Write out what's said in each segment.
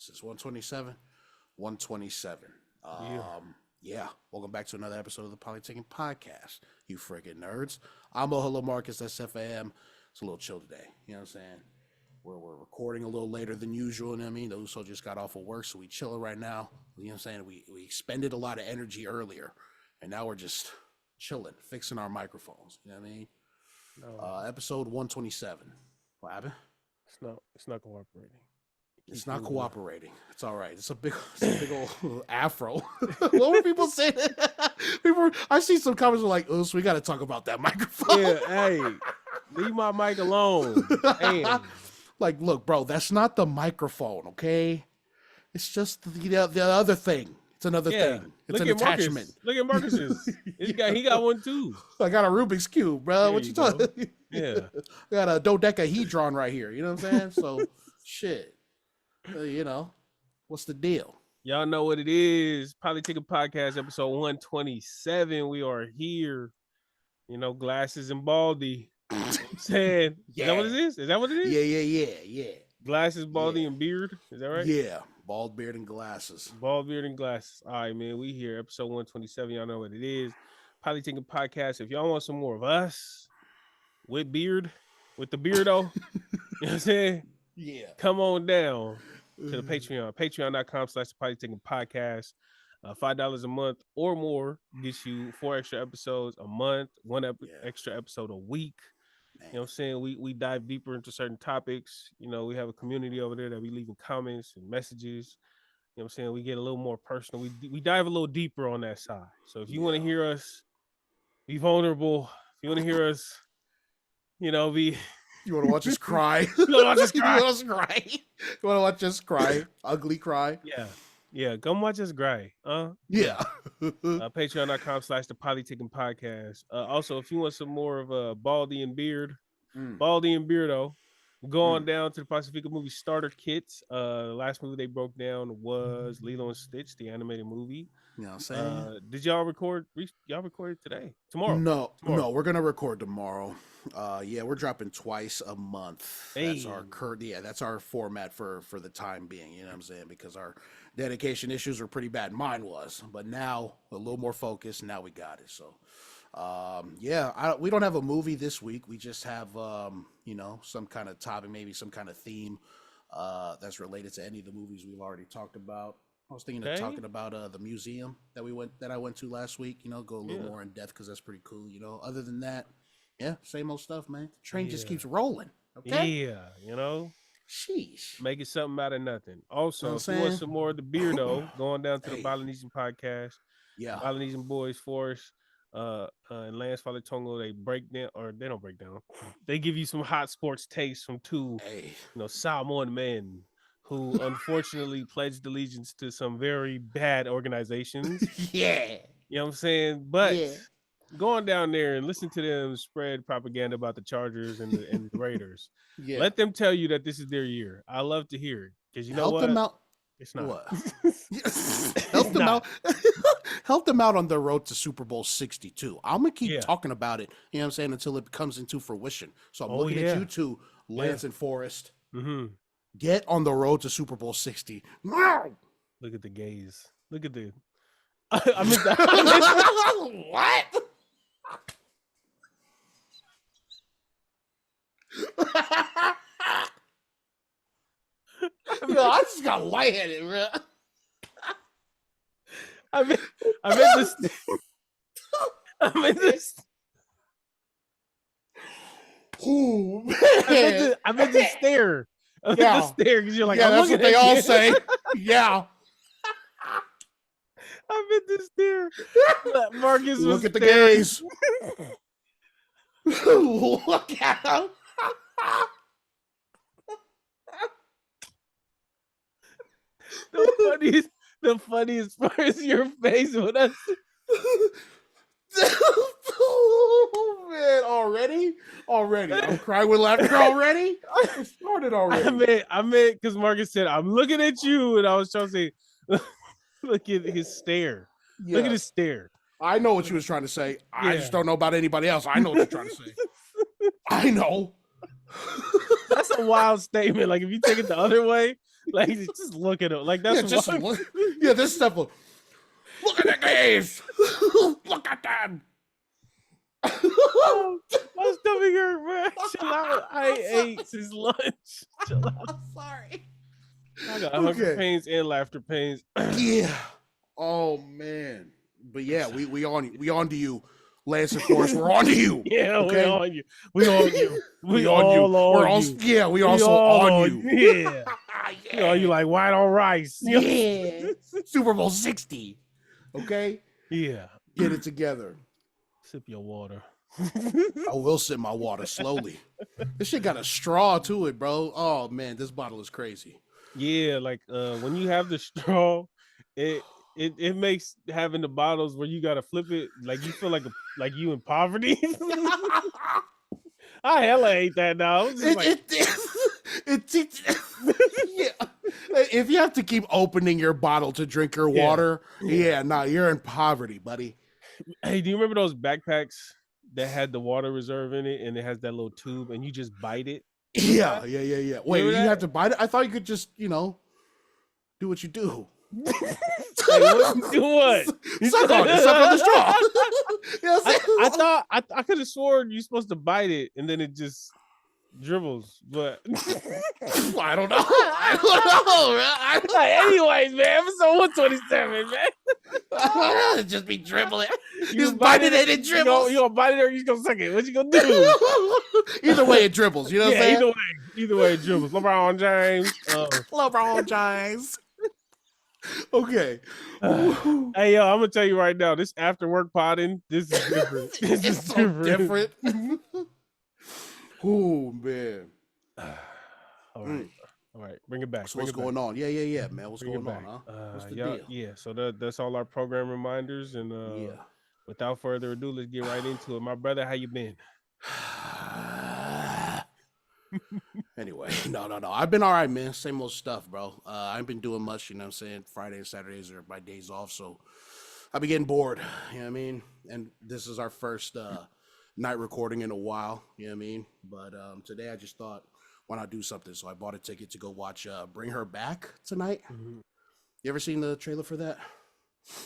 Is this 127? 127. Yeah. Welcome back to another episode of the Polytickin Podcast, you friggin' nerds. I'm Hello Marcus, that's Sefa. It's a little chill today, you know what I'm saying? We're recording a little later than usual, you know what I mean? Those so just got off of work, so we chilling right now. You know what I'm saying? We expended a lot of energy earlier, and now we're just chilling, fixing our microphones, you know what I mean? No. Episode 127. What happened? It's not cooperating. It's not cooperating. It's all right. It's a big old afro. What were people saying? I see some comments like, "Oh, so we got to talk about that microphone." Yeah, hey, leave my mic alone. Damn. Like, look, bro, that's not the microphone, okay? It's just the other thing. It's another thing. It's an attachment. Look at Marcus's. He got one too. I got a Rubik's Cube, bro. There what you talking? Yeah. I got a dodecahedron right here. You know what I'm saying? So, shit. You know, what's the deal? Y'all know what it is. Polytickin Podcast, episode 127. We are here. You know, glasses and baldy. You know what I'm saying, yeah. Is that what it is? Is that what it is? Yeah. Glasses, baldy, and beard. Is that right? Yeah. Bald beard and glasses. Bald beard and glasses. All right, man. We here, episode 127. Y'all know what it is. Polytickin Podcast. If y'all want some more of us with beard, with the beardo, you know what I'm saying? Yeah. Come on down to the Patreon. Patreon.com/Polytickin Podcast. $5 a month or more gets you 4 extra episodes a month, extra episode a week. Man. You know what I'm saying? We dive deeper into certain topics. You know, we have a community over there that we leaving comments and messages. You know what I'm saying? We get a little more personal. We dive a little deeper on that side. So if you want to hear us be vulnerable, if you want to hear us, you know, be... You want to watch us cry? You want to watch us cry? Ugly cry? Yeah. Come watch us cry. Yeah. Patreon.com/the Polytickin Podcast. Also, if you want some more of a Baldy and Beardo, go on down to the Pacifica movie starter kits. The last movie they broke down was Lilo and Stitch, the animated movie. You know what I'm saying? Did y'all record? Y'all recorded today? Tomorrow? No, we're gonna record tomorrow. We're dropping twice a month. Hey. That's our that's our format for the time being. You know what I'm saying? Because our dedication issues were pretty bad. Mine was, but now a little more focused. Now we got it. So, we don't have a movie this week. We just have some kind of topic, maybe some kind of theme that's related to any of the movies we've already talked about. I was thinking of talking about the museum that I went to last week. You know, go a little more in depth because that's pretty cool. You know, other than that, same old stuff, man. The train just keeps rolling. Okay. Yeah, you know. Sheesh. Making something out of nothing. Also, if you want some more of the beardo, going down to the Polynesian Podcast. Yeah. Polynesian Boys Force and Lance Falatongo, they don't break down. They give you some hot sports takes from two Samoan men who unfortunately pledged allegiance to some very bad organizations. Yeah. You know what I'm saying? But going down there and listen to them spread propaganda about the Chargers and the Raiders. Yeah. Let them tell you that this is their year. I love to hear it. Because you know Help them out. It's not. What? Help them out. Help them out on their road to Super Bowl 62. I'm going to keep talking about it, you know what I'm saying, until it comes into fruition. So I'm looking at you two, Lance and Forrest. Mm-hmm. Get on the road to Super Bowl 60. Look at the gaze. Look at the... What? I just got lightheaded, bro. I meant this. Oh, man. I meant to stare. I meant to stare because you're like, that's what they all say. Yeah. I meant to stare. Marcus, look at the gaze. Look at him. The funniest part is your face when I. Oh man! Already, I'm crying with laughter already. It started already. I meant because Marcus said, "I'm looking at you," and I was trying to say, "Look at his stare. Yeah. Look at his stare." I know what you was trying to say. I just don't know about anybody else. I know what you're trying to say. I know. That's a wild statement. Like if you take it the other way, Like just look at him. Like that's look. Yeah, this stuff. Look at the gays. Look at them. Oh, my stomach hurt, man. Chill out. I ate since lunch. Chill out. Sorry. I got hunger pains and laughter pains. Yeah. Oh man. But yeah, we on to you, Lance. Of course, we're on to you. Yeah, okay? we on you. We on you. We on you. We're on you. Yeah, we also on you. Yeah. You know, you like white on rice. Yeah. Super Bowl 60. Okay. Yeah. Get it together. Sip your water. I will sip my water slowly. This shit got a straw to it, bro. Oh man, this bottle is crazy. Yeah, like when you have the straw, it makes having the bottles where you gotta flip it like you feel like you in poverty. I hella hate that now. Yeah. If you have to keep opening your bottle to drink your water, you're in poverty, buddy. Hey, do you remember those backpacks that had the water reserve in it and it has that little tube and you just bite it? Yeah. Wait, you have to bite it? I thought you could just, do what you do. Hey, what? Do what? Suck on the straw. You know I thought I could have sworn you're supposed to bite it and then it just dribbles, but I don't know. Anyways, man, episode 127, man. Just be dribbling. You just bite it and it dribbles. You gonna bite it or you just gonna suck it? What you gonna do? Either way, it dribbles. You know what I'm saying? Either way, it dribbles. LeBron James. LeBron James. Okay. Hey, yo, I'm gonna tell you right now. This after work potting, this is different. This is so different. Oh man. All right. Bring it back. So what's going on? Yeah, man. What's going on, huh? What's the deal? Yeah. So that's all our program reminders, and without further ado, let's get right into it. My brother, how you been? Anyway, no. I've been all right, man. Same old stuff, bro. I ain't been doing much, you know what I'm saying? Friday and Saturdays are my days off, so I've been getting bored, you know what I mean? And this is our first night recording in a while, you know what I mean? But today I just thought, why not do something? So I bought a ticket to go watch Bring Her Back tonight. Mm-hmm. You ever seen the trailer for that?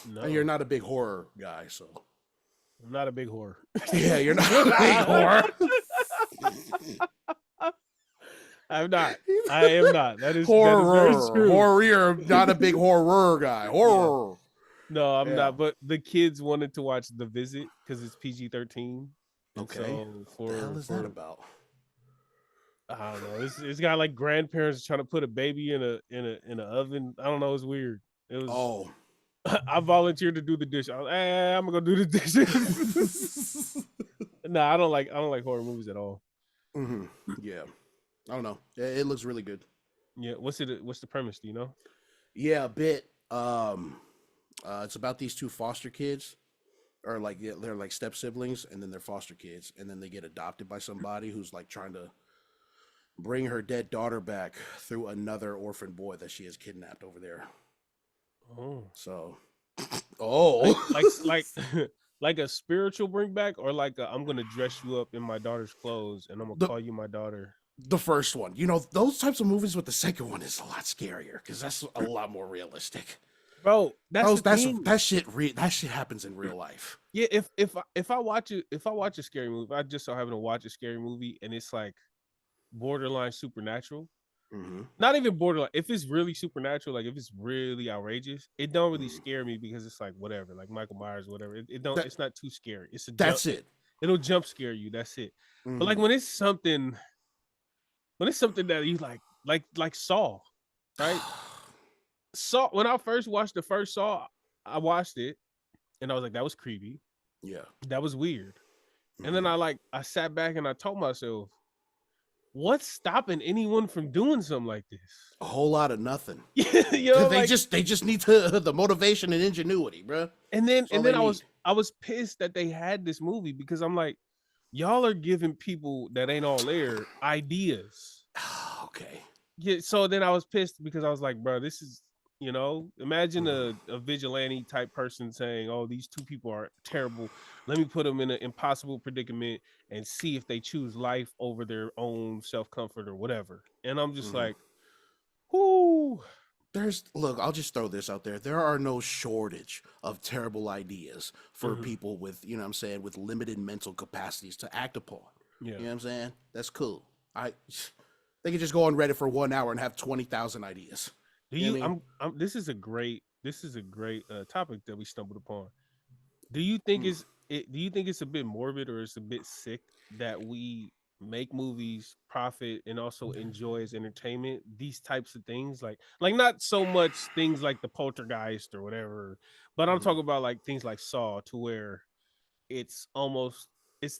No. And you're not a big horror guy, so. I'm not a big horror. Yeah, you're not a big horror. I'm not. I am not. That is horror. That is very true. Horror. Not a big horror guy. Horror. Yeah. No, I'm not. But the kids wanted to watch The Visit because it's PG-13. Okay. So what the hell is that about? I don't know. It's got like grandparents trying to put a baby in an oven. I don't know. It's weird. It was. Oh. I volunteered to do the dish. I'm gonna go do the dishes. No, I don't like horror movies at all. Mm-hmm. Yeah. I don't know. It looks really good. Yeah. What's the premise? Do you know? Yeah, a bit. It's about these two foster kids, or like they're like step siblings, and then they're foster kids, and then they get adopted by somebody who's like trying to bring her dead daughter back through another orphan boy that she has kidnapped over there. Oh. So. Like a spiritual bring back, or like I'm gonna dress you up in my daughter's clothes and I'm gonna call you my daughter. The first one, those types of movies with the second one is a lot scarier because that's a lot more realistic. Bro, that shit happens in real life. Yeah, if I watch a scary movie, I just so happen to watch a scary movie and it's like borderline supernatural. Mm-hmm. Not even borderline. If it's really supernatural, like if it's really outrageous, it don't really scare me because it's like whatever, like Michael Myers, whatever. It's not too scary. It'll jump scare you. That's it. Mm-hmm. But like when it's something that you like Saw, right? Saw. When I first watched the first Saw, I watched it and I was like, that was creepy. Yeah, that was weird. Mm-hmm. And then I sat back and I told myself, what's stopping anyone from doing something like this? A whole lot of nothing. They just need the motivation and ingenuity, bro. And then I was pissed that they had this movie because I'm like, y'all are giving people that ain't all there ideas. Okay. Yeah. So then I was pissed because I was like, bro, this is, imagine a vigilante type person saying, oh, these two people are terrible. Let me put them in an impossible predicament and see if they choose life over their own self-comfort or whatever. And I'm just like, Whoo. Look, I'll just throw this out there. There are no shortage of terrible ideas for people with, you know what I'm saying, with limited mental capacities to act upon. Yeah. You know what I'm saying? That's cool. They can just go on Reddit for 1 hour and have 20,000 ideas. Do you? This is a great topic that we stumbled upon. Do you think do you think it's a bit morbid or it's a bit sick that we make movies, profit, and also enjoy as entertainment these types of things? Like not so much things like the Poltergeist or whatever, but I'm talking about like things like Saw, to where it's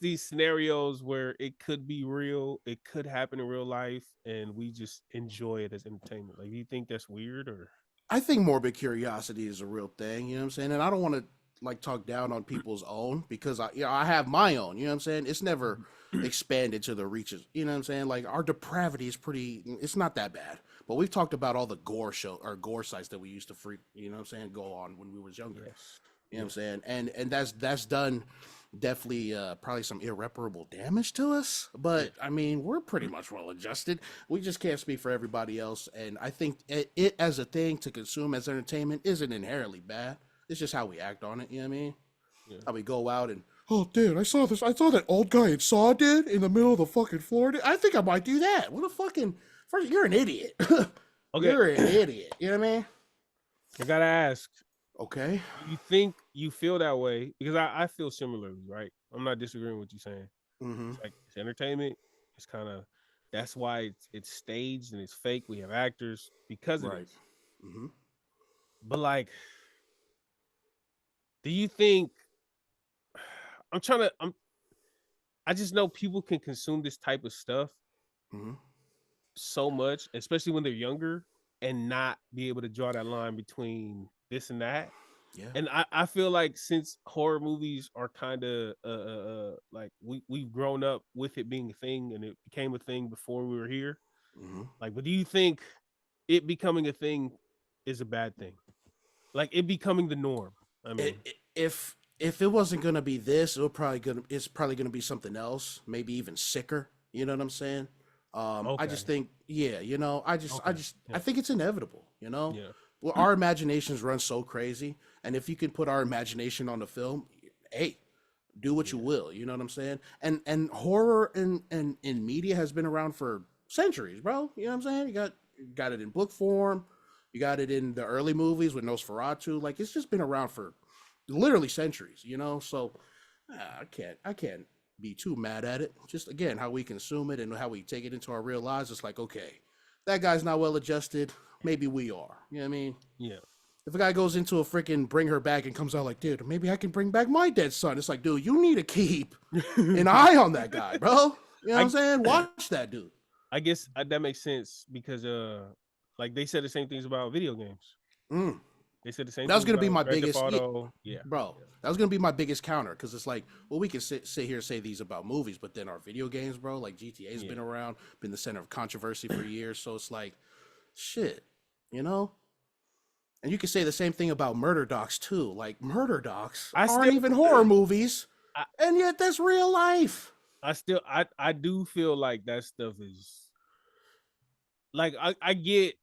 these scenarios where it could be real, it could happen in real life, and we just enjoy it as entertainment. Like, do you think that's weird? Or I think morbid curiosity is a real thing, you know what I'm saying? And I don't want to like talk down on people's own, because I have my own, you know what I'm saying? It's never expanded to the reaches, you know what I'm saying? Like, our depravity is it's not that bad. But we've talked about all the gore sites that we used to you know what I'm saying, go on when we was younger. yes. You know what I'm saying? And that's done definitely probably some irreparable damage to us. But I mean, we're pretty much well adjusted. We just can't speak for everybody else. And I think it as a thing to consume as entertainment isn't inherently bad. It's just how we act on it. You know what I mean? Yeah. How we go out and, oh, dude, I saw that old guy in Saw did in the middle of the fucking floor. I think I might do that. What a fucking, first, you're an idiot. Okay. You're an idiot. You know what I mean? I gotta ask. Okay. You think you feel that way? Because I feel similarly, right? I'm not disagreeing with you saying. It's like, it's entertainment. It's kind of, that's why it's staged and it's fake. We have actors because of it. But like, do you think, I just know people can consume this type of stuff so much, especially when they're younger, and not be able to draw that line between this and that. Yeah. And I feel like since horror movies are kind of like we've grown up with it being a thing, and it became a thing before we were here. Like, but do you think it becoming a thing is a bad thing? Like, it becoming the norm? I mean, if it wasn't gonna be this, it's probably gonna be something else, maybe even sicker. You know what I'm saying? I just think, you know, I think it's inevitable. You know, well, our imaginations run so crazy, and if you can put our imagination on the film, hey, do what you will. You know what I'm saying? And horror and in media has been around for centuries, bro. You know what I'm saying? You got it in book form, you got it in the early movies with Nosferatu. Like, it's just been around for literally centuries. You know, so I can't be too mad at it. Just, again, how we consume it and how we take it into our real lives. It's like, okay, that guy's not well adjusted. Maybe we are. You know what I mean? Yeah. If a guy goes into a freaking Bring Her Back and comes out like, dude, maybe I can bring back my dead son. It's like, dude, you need to keep an eye on that guy, bro. You know what I'm saying? Watch that dude. I guess that makes sense because, like, they said the same things about video games. They said the same. That was gonna be my biggest, bro. That was gonna be my biggest counter, because it's like, well, we can sit here and say these about movies, but then our video games, bro, like GTA's been around, been the center of controversy for years. So it's like, shit, you know. And you can say the same thing about murder docs too. Like, murder docs aren't even horror movies, and yet that's real life. I do feel like that stuff is, like, I get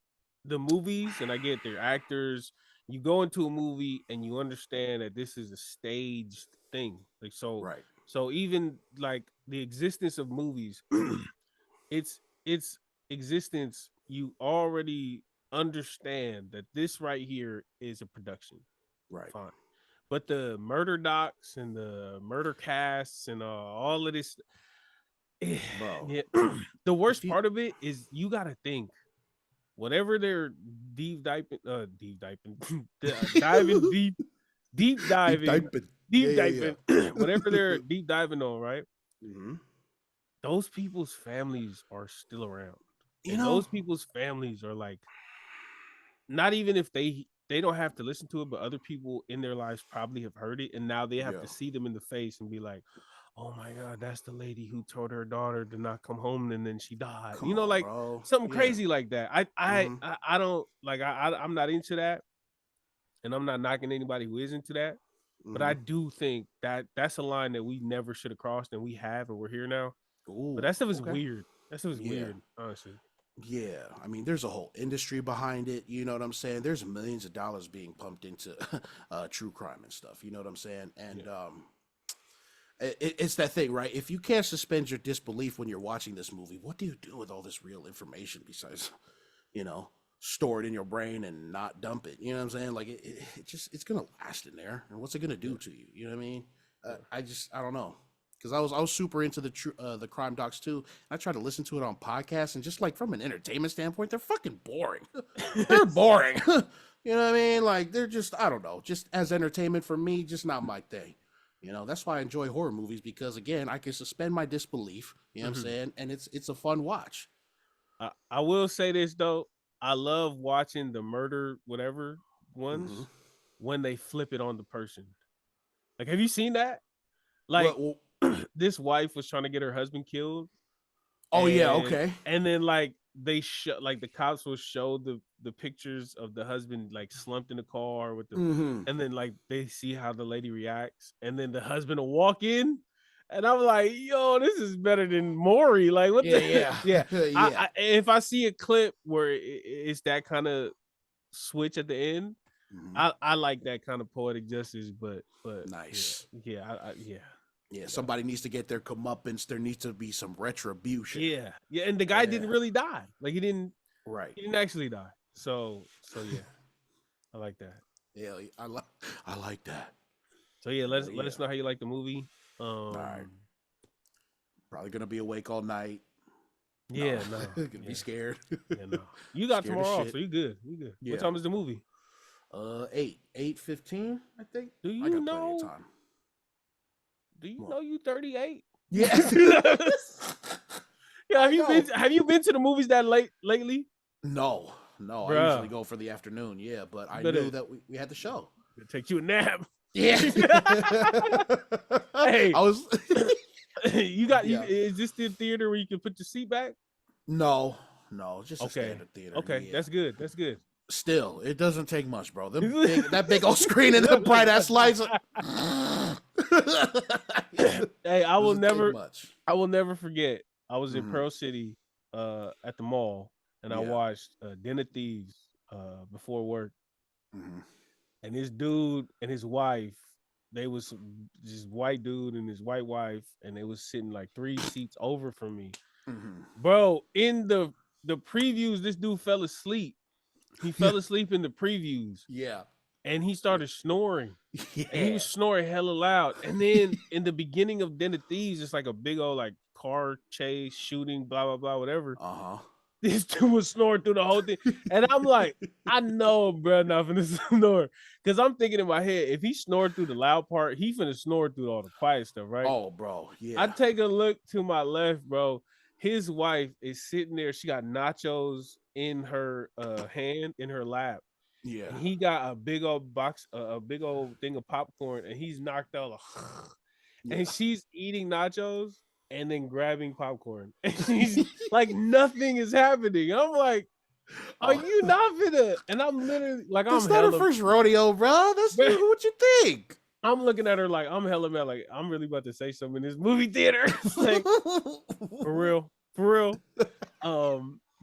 the movies and I get their actors. You go into a movie and you understand that this is a staged thing. Like, so, right. So even like the existence of movies, its existence, you already understand that this right here is a production. Right. Fine. But the murder docs and the murder casts and all of this, bro. The worst part of it is you got to think, whatever they're diving whatever they're deep diving on, right? Those people's families are still around. You know, those people's families are like, not even if they don't have to listen to it, but other people in their lives probably have heard it, and now they have to see them in the face and be like, oh my God, that's the lady who told her daughter to not come home and then she died. Come on, like, bro. Something crazy like that. I don't like, I'm not into that, and I'm not knocking anybody who is into that. But I do think that that's a line that we never should have crossed, and we have, and we're here now. But that stuff is weird. That stuff is weird, honestly. Yeah, I mean, there's a whole industry behind it. You know what I'm saying? There's millions of dollars being pumped into true crime and stuff. You know what I'm saying? And it's that thing, right? If you can't suspend your disbelief when you're watching this movie, what do you do with all this real information besides, you know, store it in your brain and not dump it? You know what I'm saying? Like it just it's gonna last in there, and what's it gonna do to you? You know what I mean? I don't know. Because I was super into the crime docs too. And I tried to listen to it on podcasts, and just like from an entertainment standpoint, they're fucking boring. They're boring. You know what I mean? Like they're just I don't know, just as entertainment for me, just not my thing. You know, that's why I enjoy horror movies because again, I can suspend my disbelief. You know what I'm saying? And it's a fun watch. I will say this though, I love watching the murder whatever ones when they flip it on the person. Like, have you seen that? Like, Well, this wife was trying to get her husband killed. oh yeah, okay. And then like they show like the cops will show the pictures of the husband like slumped in the car with the and then like they see how the lady reacts, and then the husband will walk in. And I'm like, yo, this is better than Maury. Like, what the Yeah. yeah. Yeah. If I see a clip where it's that kind of switch at the end, I like that kind of poetic justice, but Nice. yeah. Yeah, somebody needs to get their comeuppance. There needs to be some retribution. Yeah, and the guy didn't really die. Like he didn't actually die. So yeah, I like that. Yeah, I like that. So yeah, let us know how you like the movie. All right. Probably gonna be awake all night. Yeah, no. Gonna be scared. Yeah, no. You got tomorrow off, so you good. You good. Yeah. What time is the movie? 8:15, I think. Do you I got know? Plenty of time. Do you know you 38? Yeah. Yeah. Have you been to the movies that late lately? No. Bruh. I usually go for the afternoon. Yeah, but I knew that we had the show. Take you a nap. Yeah. Hey, I was. You got you. Is this the theater where you can put your seat back? No, just a standard theater. Okay, yeah. That's good. Still, it doesn't take much, bro. That big old screen and the bright ass lights. Hey, I will never forget. I was in Pearl City at the mall, and I watched Den of Thieves before work. And this dude and his wife, they was this white dude and his white wife, and they was sitting like 3 seats over from me. Bro, in the previews, this dude fell asleep. He fell asleep in the previews. Yeah. And he started snoring. Yeah. And he was snoring hella loud. And then in the beginning of Den of Thieves, it's like a big old like car chase, shooting, blah, blah, blah, whatever. This dude was snoring through the whole thing. And I'm like, I know, bro, not finna snore. Because I'm thinking in my head, if he snored through the loud part, he finna snore through all the quiet stuff, right? Oh, bro, yeah. I take a look to my left, bro. His wife is sitting there. She got nachos in her hand, in her lap. Yeah. And he got a big old box, a big old thing of popcorn, and he's knocked out. And she's eating nachos and then grabbing popcorn. And she's like, nothing is happening. I'm like, are you not finna? And I'm literally like, that's not her first rodeo, bro. That's what you think. I'm looking at her like I'm hella mad. Like I'm really about to say something in this movie theater. Like, for real.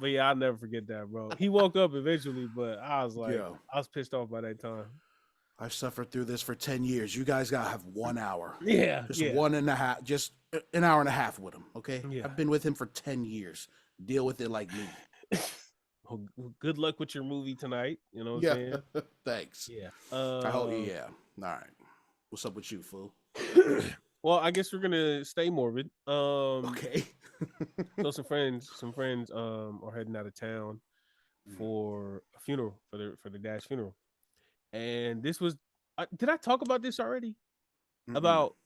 But yeah, I'll never forget that, bro. He woke up eventually, but I was like, I was pissed off by that time. I've suffered through this for 10 years. You guys gotta have 1 hour. Yeah, just 1.5, just an hour and a half with him. Okay, I've been with him for 10 years. Deal with it like me. Well, good luck with your movie tonight. You know what I'm saying? Thanks. Yeah. I hope. Yeah. All right. What's up with you, fool? Well, I guess we're gonna stay morbid. Okay. So some friends are heading out of town for a funeral, for the dad's funeral. And this was did I talk about this already? About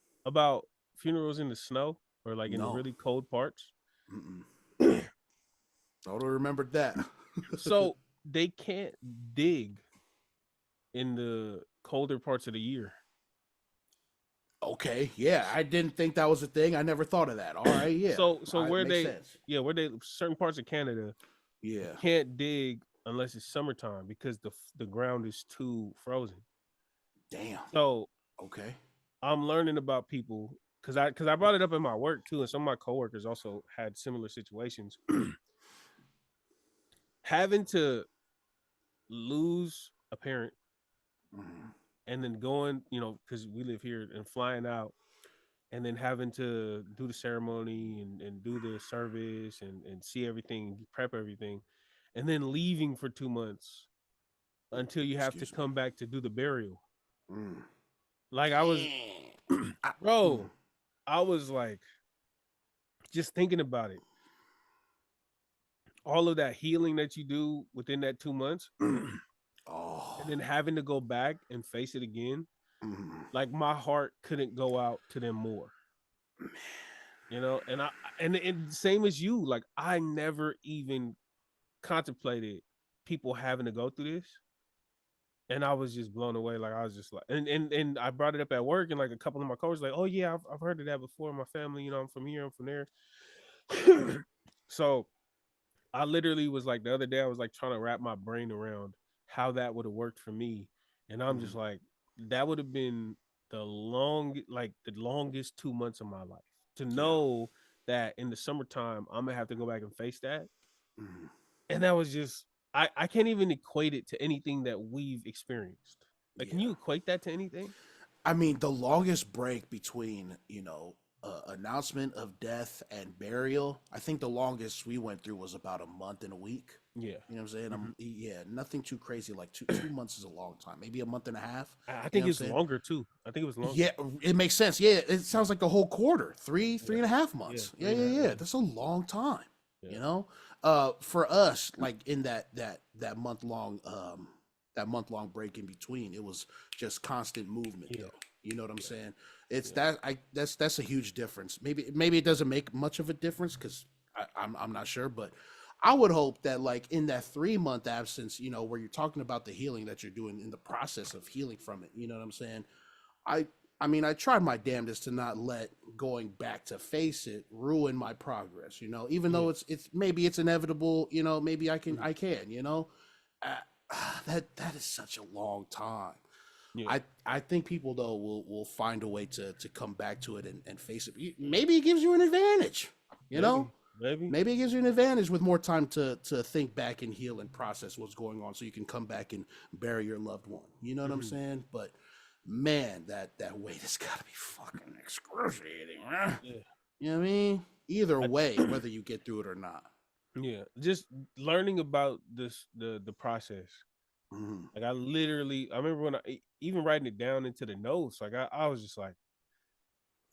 funerals in the snow or like in the really cold parts? I don't remember that. So they can't dig in the colder parts of the year. Okay, yeah, I didn't think that was a thing. I never thought of that. All right, yeah. So where they certain parts of Canada, can't dig unless it's summertime because the ground is too frozen. Damn. So okay, I'm learning about people because I brought it up in my work too, and some of my coworkers also had similar situations. having to lose a parent Mm-hmm. and then going, because we live here and flying out and then having to do the ceremony and do the service and see everything, prep everything, and then leaving for 2 months until you have to Excuse me. come back to do the burial. Mm. Like I was, Dang. I, mm. bro, I was like, just thinking about it, all of that healing that you do within that 2 months, and Oh. then having to go back and face it again. Mm. Like my heart couldn't go out to them more, and and same as you, like I never even contemplated people having to go through this. And I was just blown away. Like I was just like, and I brought it up at work, and like a couple of my coworkers, like, oh yeah, I've heard of that before. In my family, I'm from here, I'm from there. So I literally was like, the other day, I was like trying to wrap my brain around how that would have worked for me, and I'm just Mm. like, that would have been the longest 2 months of my life to Yeah. know that in the summertime I'm gonna have to go back and face that. Mm. And that was just, I can't even equate it to anything that we've experienced. Like, can Yeah. you equate that to anything? I mean, the longest break between, announcement of death and burial, I think the longest we went through was about a month and a week. Yeah. You know what I'm saying? Mhm. Yeah, nothing too crazy. Like two months is a long time. Maybe a month and a half. I You know think what I'm it's saying? longer too. I think it was longer. Yeah, it makes sense. Yeah, it sounds like the whole quarter, three Yeah. and a half Yeah. months. Yeah, Three and a yeah, half. yeah. Yeah. That's a long time. Yeah. You know, for us, like in that month long break in between, it was just constant movement, Yeah. though. You know what I'm Yeah. saying? It's Yeah. that's a huge difference. Maybe it doesn't make much of a difference because I'm not sure, but I would hope that like in that 3 month absence, where you're talking about the healing that you're doing in the process of healing from it. You know what I'm saying? I I mean, I tried my damnedest to not let going back to face it ruin my progress, even Yeah. though it's maybe it's inevitable, maybe Mhm. I can, uh, that is such a long time. Yeah. I think people though will find a way to come back to it and face it. Maybe it gives you an advantage, you know? Maybe. Maybe. Maybe it gives you an advantage with more time to think back and heal and process what's going on so you can come back and bury your loved one. You know what I'm Mhm. saying? But man, that wait has gotta be fucking excruciating, man. Yeah. You know what I mean? Either I, way, whether you get through it or not. yeah. Just learning about the process. Hmm. Like I remember when even writing it down into the notes. Like I was just like,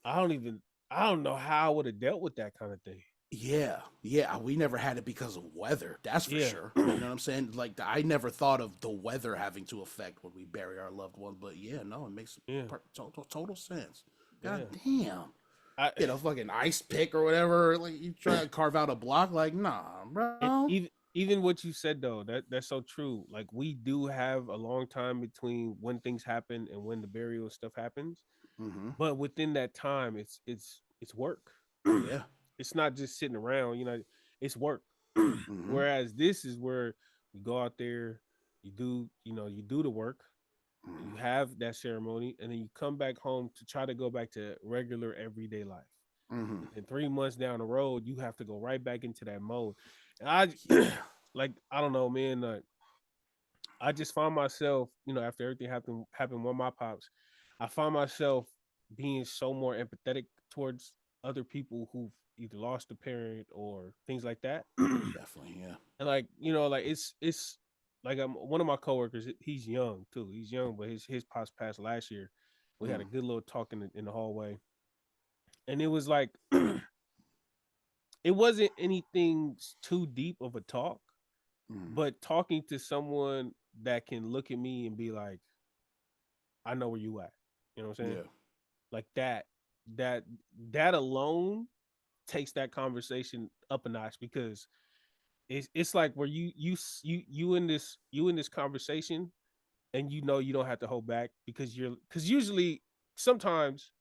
I don't even, I don't know how I would have dealt with that kind of thing. Yeah, yeah, we never had it because of weather. That's for Yeah. sure. You know what I'm saying? Like I never thought of the weather having to affect when we bury our loved one, but yeah, no, it makes Yeah. total sense. God Yeah. damn. I Get a fucking ice pick or whatever. Like you try to carve out a block. Like, nah, and bro. even what you said though, that's so true. Like we do have a long time between when things happen and when the burial stuff happens. Mm-hmm. But within that time, it's work. Yeah. It's not just sitting around, it's work. Mm-hmm. Whereas this is where you go out there, you do the work, you have that ceremony, and then you come back home to try to go back to regular everyday life. Mm-hmm. And 3 months down the road, you have to go right back into that mode. And I Yeah. like, I don't know, man. Like, I just find myself, after everything happened with my pops, I find myself being so more empathetic towards other people who've either lost a parent or things like that. Definitely. Yeah. And like, like it's like I'm one of my coworkers, he's young too. He's young, but his pops passed last year. We had Mm. a good little talk in the hallway. And it was like it wasn't anything too deep of a talk, Mm. but talking to someone that can look at me and be like, I know where you at. You know what I'm saying? Yeah. Like that that alone takes that conversation up a notch because it's like where you in this conversation and you don't have to hold back because usually sometimes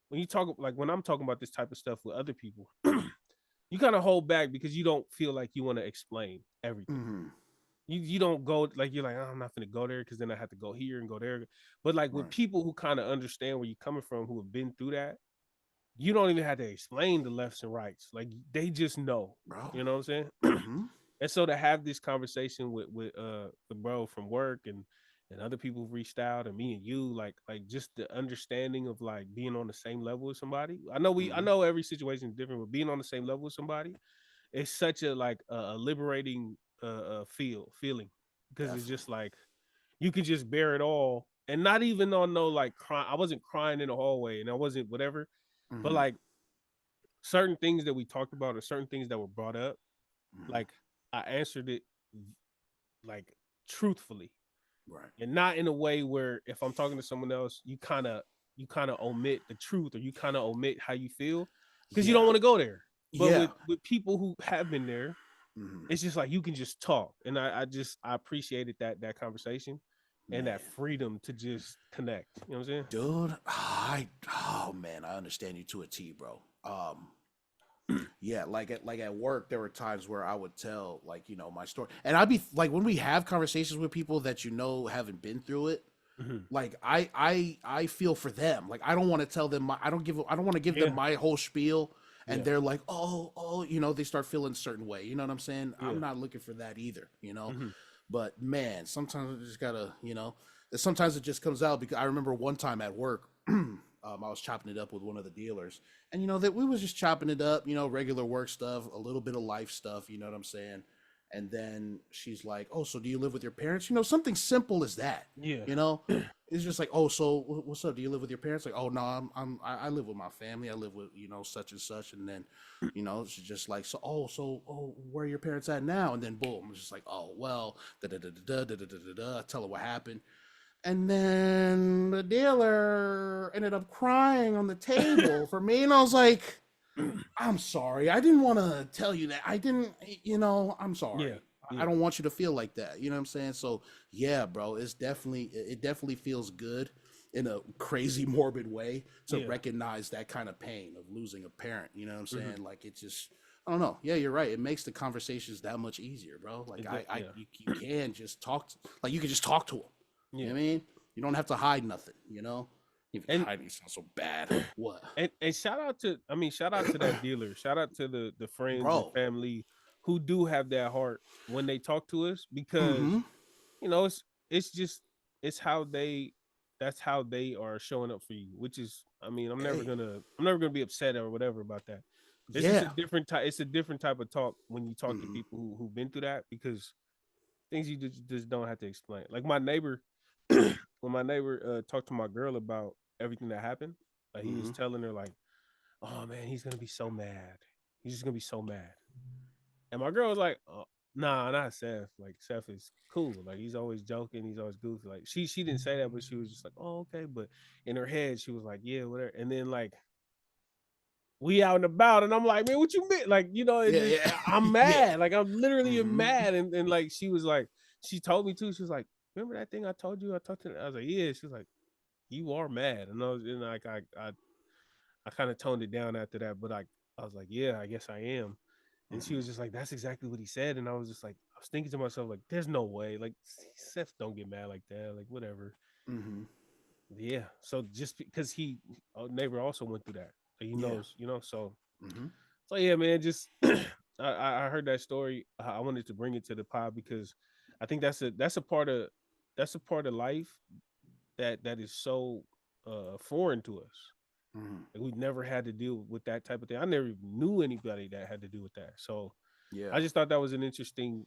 when you talk like when I'm talking about this type of stuff with other people, you kind of hold back because you don't feel like you want to explain everything. Mm-hmm. You don't go like you're like, oh, I'm not gonna go there because then I have to go here and go there. But like with Right. people who kind of understand where you're coming from, who have been through that, you don't even have to explain the lefts and rights. Like they just know. Bro. You know what I'm saying? Mm-hmm. And so to have this conversation with the bro from work and other people who've reached out and me and you, like just the understanding of like being on the same level with somebody. I Mm-hmm. know every situation is different, but being on the same level with somebody, it's such a like a liberating feeling, because it's Definitely. just like you could just bear it all and not even on no like cry. I wasn't crying in the hallway and I wasn't whatever, but Mm-hmm. like certain things that we talked about or certain things that were brought up, Mm-hmm. like I answered it like truthfully Right. and not in a way where if I'm talking to someone else, you kind of omit the truth or you kind of omit how you feel because you don't Yeah. want to go there. But Yeah. with people who have been there, Mm-hmm. it's just like you can just talk, and I appreciated that conversation and that Man. freedom to just connect. You know what I'm saying? Dude, oh man, I understand you to a T, bro. Yeah, like at work, there were times where I would tell like my story, and I'd be like when we have conversations with people that haven't been through it, Mm-hmm. like I feel for them. Like I don't want to tell them I don't want to give them Yeah, my whole spiel, and yeah, they're like oh they start feeling a certain way. You know what I'm saying? I'm yeah. not looking for that either. Mm-hmm. But man, sometimes I just gotta sometimes it just comes out because I remember one time at work. I was chopping it up with one of the dealers, and that we was just chopping it up, regular work stuff, a little bit of life stuff, you know what I'm saying? And then she's like, "Oh, so do you live with your parents?" Something simple as that, Yeah. you know. It's just like, "Oh, so what's up? Do you live with your parents?" Like, "Oh no, I live with my family. I live with such and such." And then, she's just like, "So where are your parents at now?" And then boom, it's just like, "Oh well, da da da da da da da da da." Tell her what happened, and then the dealer ended up crying on the table for me. And I was like, I'm sorry. I didn't want to tell you that. I didn't, I'm Yeah, sorry. I yeah. don't want you to feel like that. You know what I'm saying? So, yeah, bro, it definitely feels good in a crazy morbid way to Yeah. recognize that kind of pain of losing a parent. You know what I'm Mm-hmm. saying? Like, it just, I don't know. Yeah, you're right. It makes the conversations that much easier, bro. Like, Yeah. you can just talk, like, you can just talk to them. You Yeah. know what I mean? You don't have to hide nothing. Even And hiding sounds so bad. What? and shout out to that dealer. Shout out to the friends and Bro. family who do have that heart when they talk to us, because Mm-hmm. it's just it's how they that's how they are showing up for you, which is, I mean, Hey. I'm never gonna be upset or whatever about that. It's just a Yeah. different type. It's a different type of talk when you talk to Mm-hmm. people who've been through that, because things you just don't have to explain. Like my neighbor, when my neighbor talked to my girl about everything that happened, like he was Mm-hmm. telling her like, "Oh man, he's gonna be so mad. He's just gonna be so mad." And my girl was like, oh, "Nah, not Seth. Like Seth is cool. Like he's always joking. He's always goofy." Like she didn't say that, but she was just like, "Oh, okay." But in her head, she was like, "Yeah, whatever." And then like we out and about, and I'm like, "Man, what you mean?" Like, it Yeah, just yeah. I'm Yeah. mad. Like I'm literally Mm-hmm. mad. And like she was like, she told me too. She was like, "Remember that thing I told you? I talked to." I was like, "Yeah." She was like, "You are mad," and like I kind of toned it down after that, but I was like, "Yeah, I guess I am." And she Mm-hmm. was just like, "That's exactly what he said." And I was just like, I was thinking to myself, like, "There's no way. Like, Seth don't get mad like that. Like, whatever." Mm-hmm. Yeah. So just because neighbor also went through that, so he Yeah. knows, So Mm-hmm. yeah, man. Just I heard that story. I wanted to bring it to the pod because I think that's a part of life that is so foreign to us. Mm-hmm. Like, we've never had to deal with that type of thing. I never knew anybody that had to do with that. So Yeah. I just thought that was an interesting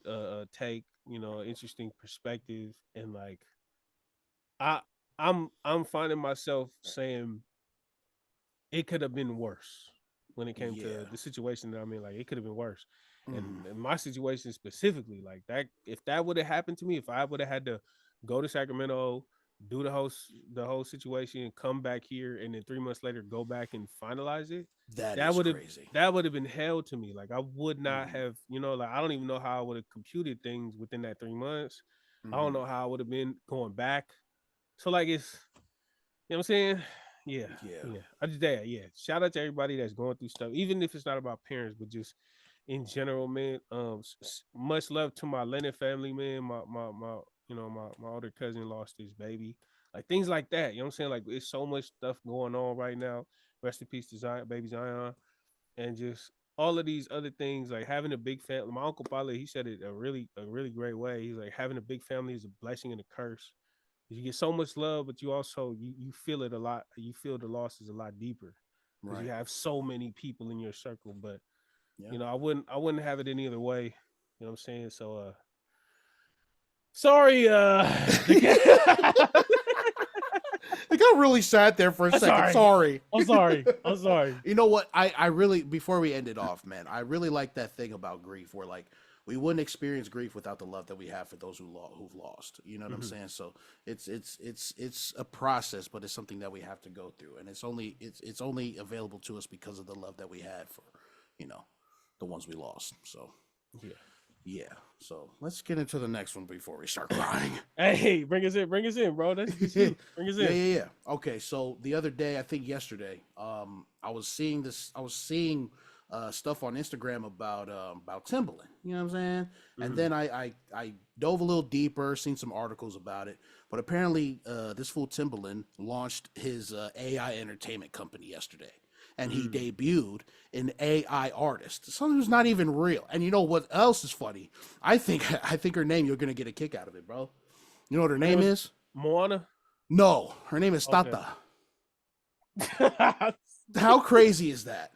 take, interesting perspective, and like I I'm finding myself saying it could have been worse when it came to Yeah. the situation that I'm in. Like it could have been worse, Mm-hmm. and in my situation specifically, like that, if that would have happened to me, if I would have had to go to Sacramento, do the whole situation, and come back here, and then 3 months later go back and finalize it, That that is would have crazy. that would have been hell to me. Like I would not Mm-hmm. have, like I don't even know how I would have computed things within that 3 months. I don't Mm-hmm. know how I would have been going back. So like what I'm saying? Yeah, Yeah. yeah. I just yeah, yeah. Shout out to everybody that's going through stuff, even if it's not about parents, but just in general, man. Much love to my Lennon family, man. My older cousin lost his baby, like things like that. You know what I'm saying? Like it's so much stuff going on right now. Rest in peace to Zion, baby Zion, and just all of these other things, like having a big family. My uncle Pale, he said it a really great way. He's like, having a big family is a blessing and a curse. You get so much love, but you also you feel it a lot. You feel the loss is a lot deeper because you Right. have so many people in your circle. But Yeah. I wouldn't have it any other way. You know what I'm saying? So sorry, I got really sad there for a I'm second. sorry. Sorry. I'm sorry. I'm sorry. You know what? I really, before we end it off, man, I really like that thing about grief where like we wouldn't experience grief without the love that we have for those who've lost. You know what I'm saying? So it's a process, but it's something that we have to go through, and it's only available to us because of the love that we had for, you know, the ones we lost. So Yeah. yeah. So let's get into the next one before we start crying. Hey, bring us in, bro. That's you. Bring us in. Yeah. Okay, so the other day, I think yesterday, I was seeing stuff on Instagram about Timbaland. You know what I'm saying? And then I dove a little deeper, seen some articles about it. But apparently, this fool Timbaland launched his AI entertainment company yesterday. And he debuted an AI artist, someone who's not even real. And you know what else is funny? I think her name, you're gonna get a kick out of it, bro. You know what her name is? Moana. No, her name is Okay. TaTa. How crazy is that?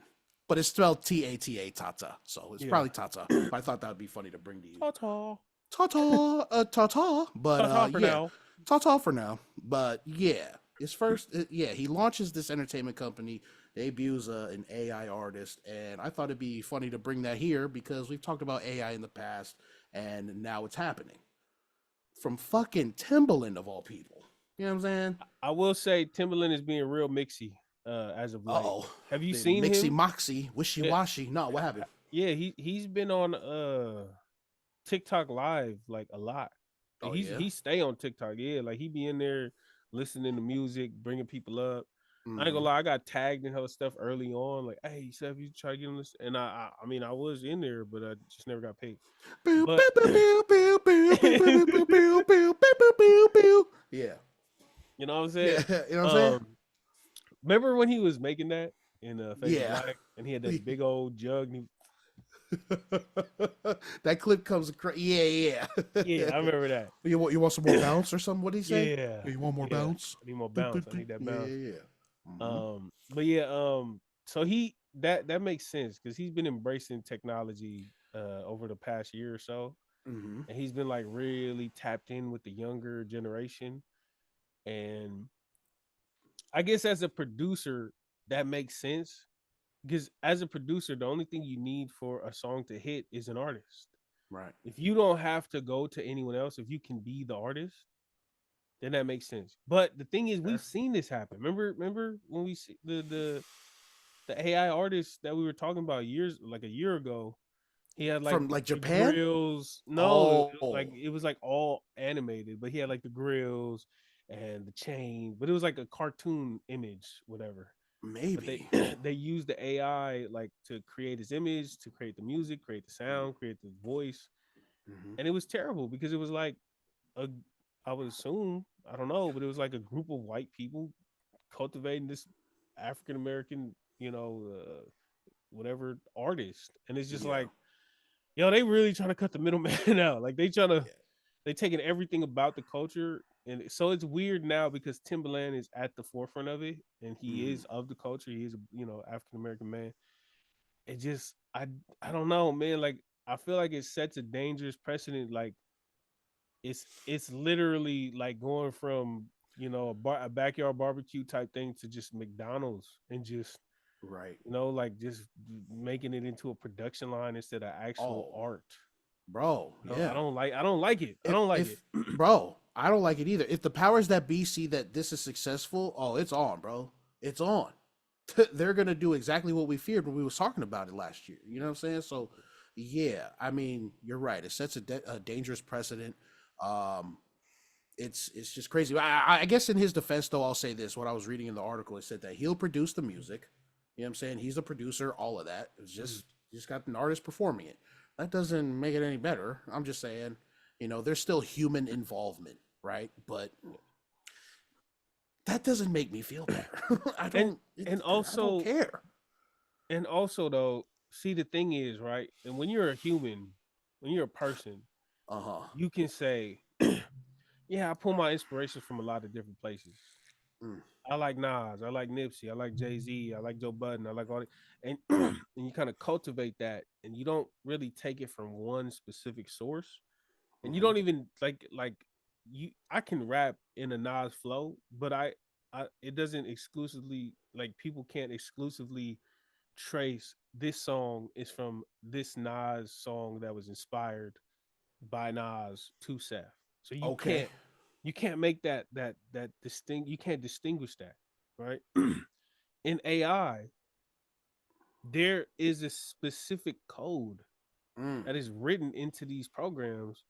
But it's spelled TaTA, TaTa. So it's probably TaTa. But I thought that would be funny to bring to you. Ta-ta. TaTa. But Ta-ta for yeah, now. TaTa for now. But yeah, he launches this entertainment company, debuts an AI artist, and I thought it'd be funny to bring that here because we've talked about AI in the past, and now it's happening from fucking Timbaland of all people. You know what I'm saying? I will say Timbaland is being real mixy as of late. Oh, Have you the seen Mixy him? Moxie, wishy washy. No, what happened? Yeah, he's been on TikTok live like a lot. Oh yeah. He stay on TikTok. Yeah, like he be in there listening to music, bringing people up. I ain't gonna lie, I got tagged in her stuff early on. Like, hey, Seth, you try to get on this, and I mean, I was in there, but I just never got paid. But Yeah. you know what I'm saying? Yeah. You know what I'm saying? Remember when he was making that in Fade to Yeah. Black, and he had that big old jug? And That clip comes. Yeah. yeah, I remember that. You want some more bounce or something? What did he say? Yeah, You want more bounce? I need more bounce. I need that bounce. Yeah. But yeah, so he that makes sense because he's been embracing technology over the past year or so, and he's been like really tapped in with the younger generation. And I guess as a producer, that makes sense because as a producer, the only thing you need for a song to hit is an artist. Right. If you don't have to go to anyone else, if you can be the artist, then that makes sense. But the thing is, we've seen this happen. Remember when we see the AI artist that we were talking about like a year ago? He had like From like the Japan? grills. No, Oh, it was like all animated, but he had like the grills and the chain, but it was like a cartoon image, whatever. But maybe. they used the AI like to create his image, to create the music, create the sound, create the voice, and it was terrible because it was like a I would assume, I don't know, but it was like a group of white people cultivating this African American, whatever artist. And it's just Yeah. like, they really trying to cut the middleman out. Like they taking everything about the culture. And so it's weird now because Timbaland is at the forefront of it and he is of the culture. He is a, African American man. It just, I don't know, man. Like, I feel like it sets a dangerous precedent. Like, it's literally like going from a backyard barbecue type thing to just McDonald's and just Right. like just making it into a production line instead of actual Oh, art. bro. No, Yeah. I don't like it. I don't like it. Bro, I don't like it either. If the powers that be see that this is successful, oh, it's on, bro. It's on. They're gonna do exactly what we feared when we was talking about it last year. You know what I'm saying? So, yeah, I mean, you're right. It sets a dangerous precedent. Um, it's just crazy. I guess in his defense, though, I'll say this: what I was reading in the article, it said that he'll produce the music. You know what I'm saying? He's the producer, all of that. It's just got an artist performing it. That doesn't make it any better. I'm just saying, there's still human involvement, right? But that doesn't make me feel better. I don't. And I don't also care. and also though, see, the thing is, right? And when you're a human, when you're a person, Uh-huh. you can say, yeah, I pull my inspirations from a lot of different places. Mm. I like Nas, I like Nipsey, I like Jay-Z, I like Joe Budden, I like all that. And and you kind of cultivate that, and you don't really take it from one specific source. And you Mm-hmm. don't even like you I can rap in a Nas flow, but I it doesn't exclusively, like, people can't exclusively trace this song is from this Nas song that was inspired by Nas to Seth. So Okay. you can't make that distinct, you can't distinguish that, right? In AI, there is a specific code Mm. that is written into these programs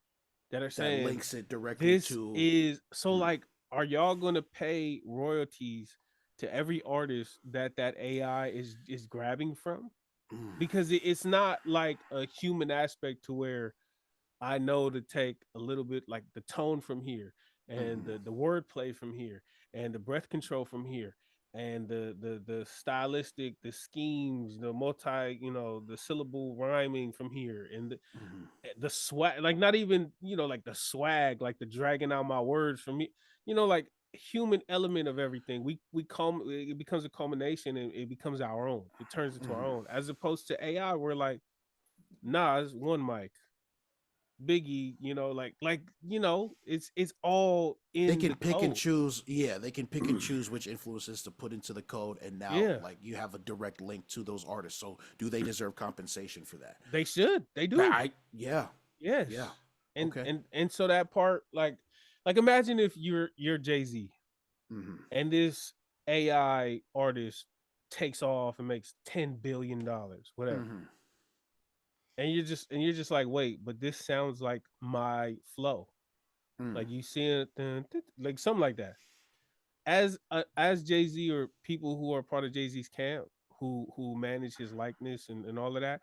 that are That saying links it directly this to. is so, Mm. like, are y'all gonna pay royalties to every artist that AI is grabbing from? Mm. Because it's not like a human aspect to where I know to take a little bit, like, the tone from here, and Mm-hmm. the wordplay from here, and the breath control from here, and the stylistic, the schemes, the multi, the syllable rhyming from here, and Mm-hmm. the swag, like, not even, like, the swag, like the dragging out my words from me, like, human element of everything. We come, it becomes a culmination, and it becomes our own. It turns into our Mm-hmm. own, as opposed to AI. We're like, Nas, one mic, Biggie, it's all They in can the pick and code. choose. Yeah, they can pick and choose which influences to put into the code, and now Yeah, like you have a direct link to those artists. So, do they deserve compensation for that? they should, they But do. yeah, Yes. yeah, and okay. and and so that part, like, imagine if you're Jay-Z, Mm-hmm. and this AI artist takes off and makes $10 billion, whatever. Mm-hmm. And you're just like, wait, but this sounds like my flow. Mm. Like, you see it, like, something like that. As Jay-Z, or people who are part of Jay-Z's camp, who manage his likeness, and all of that,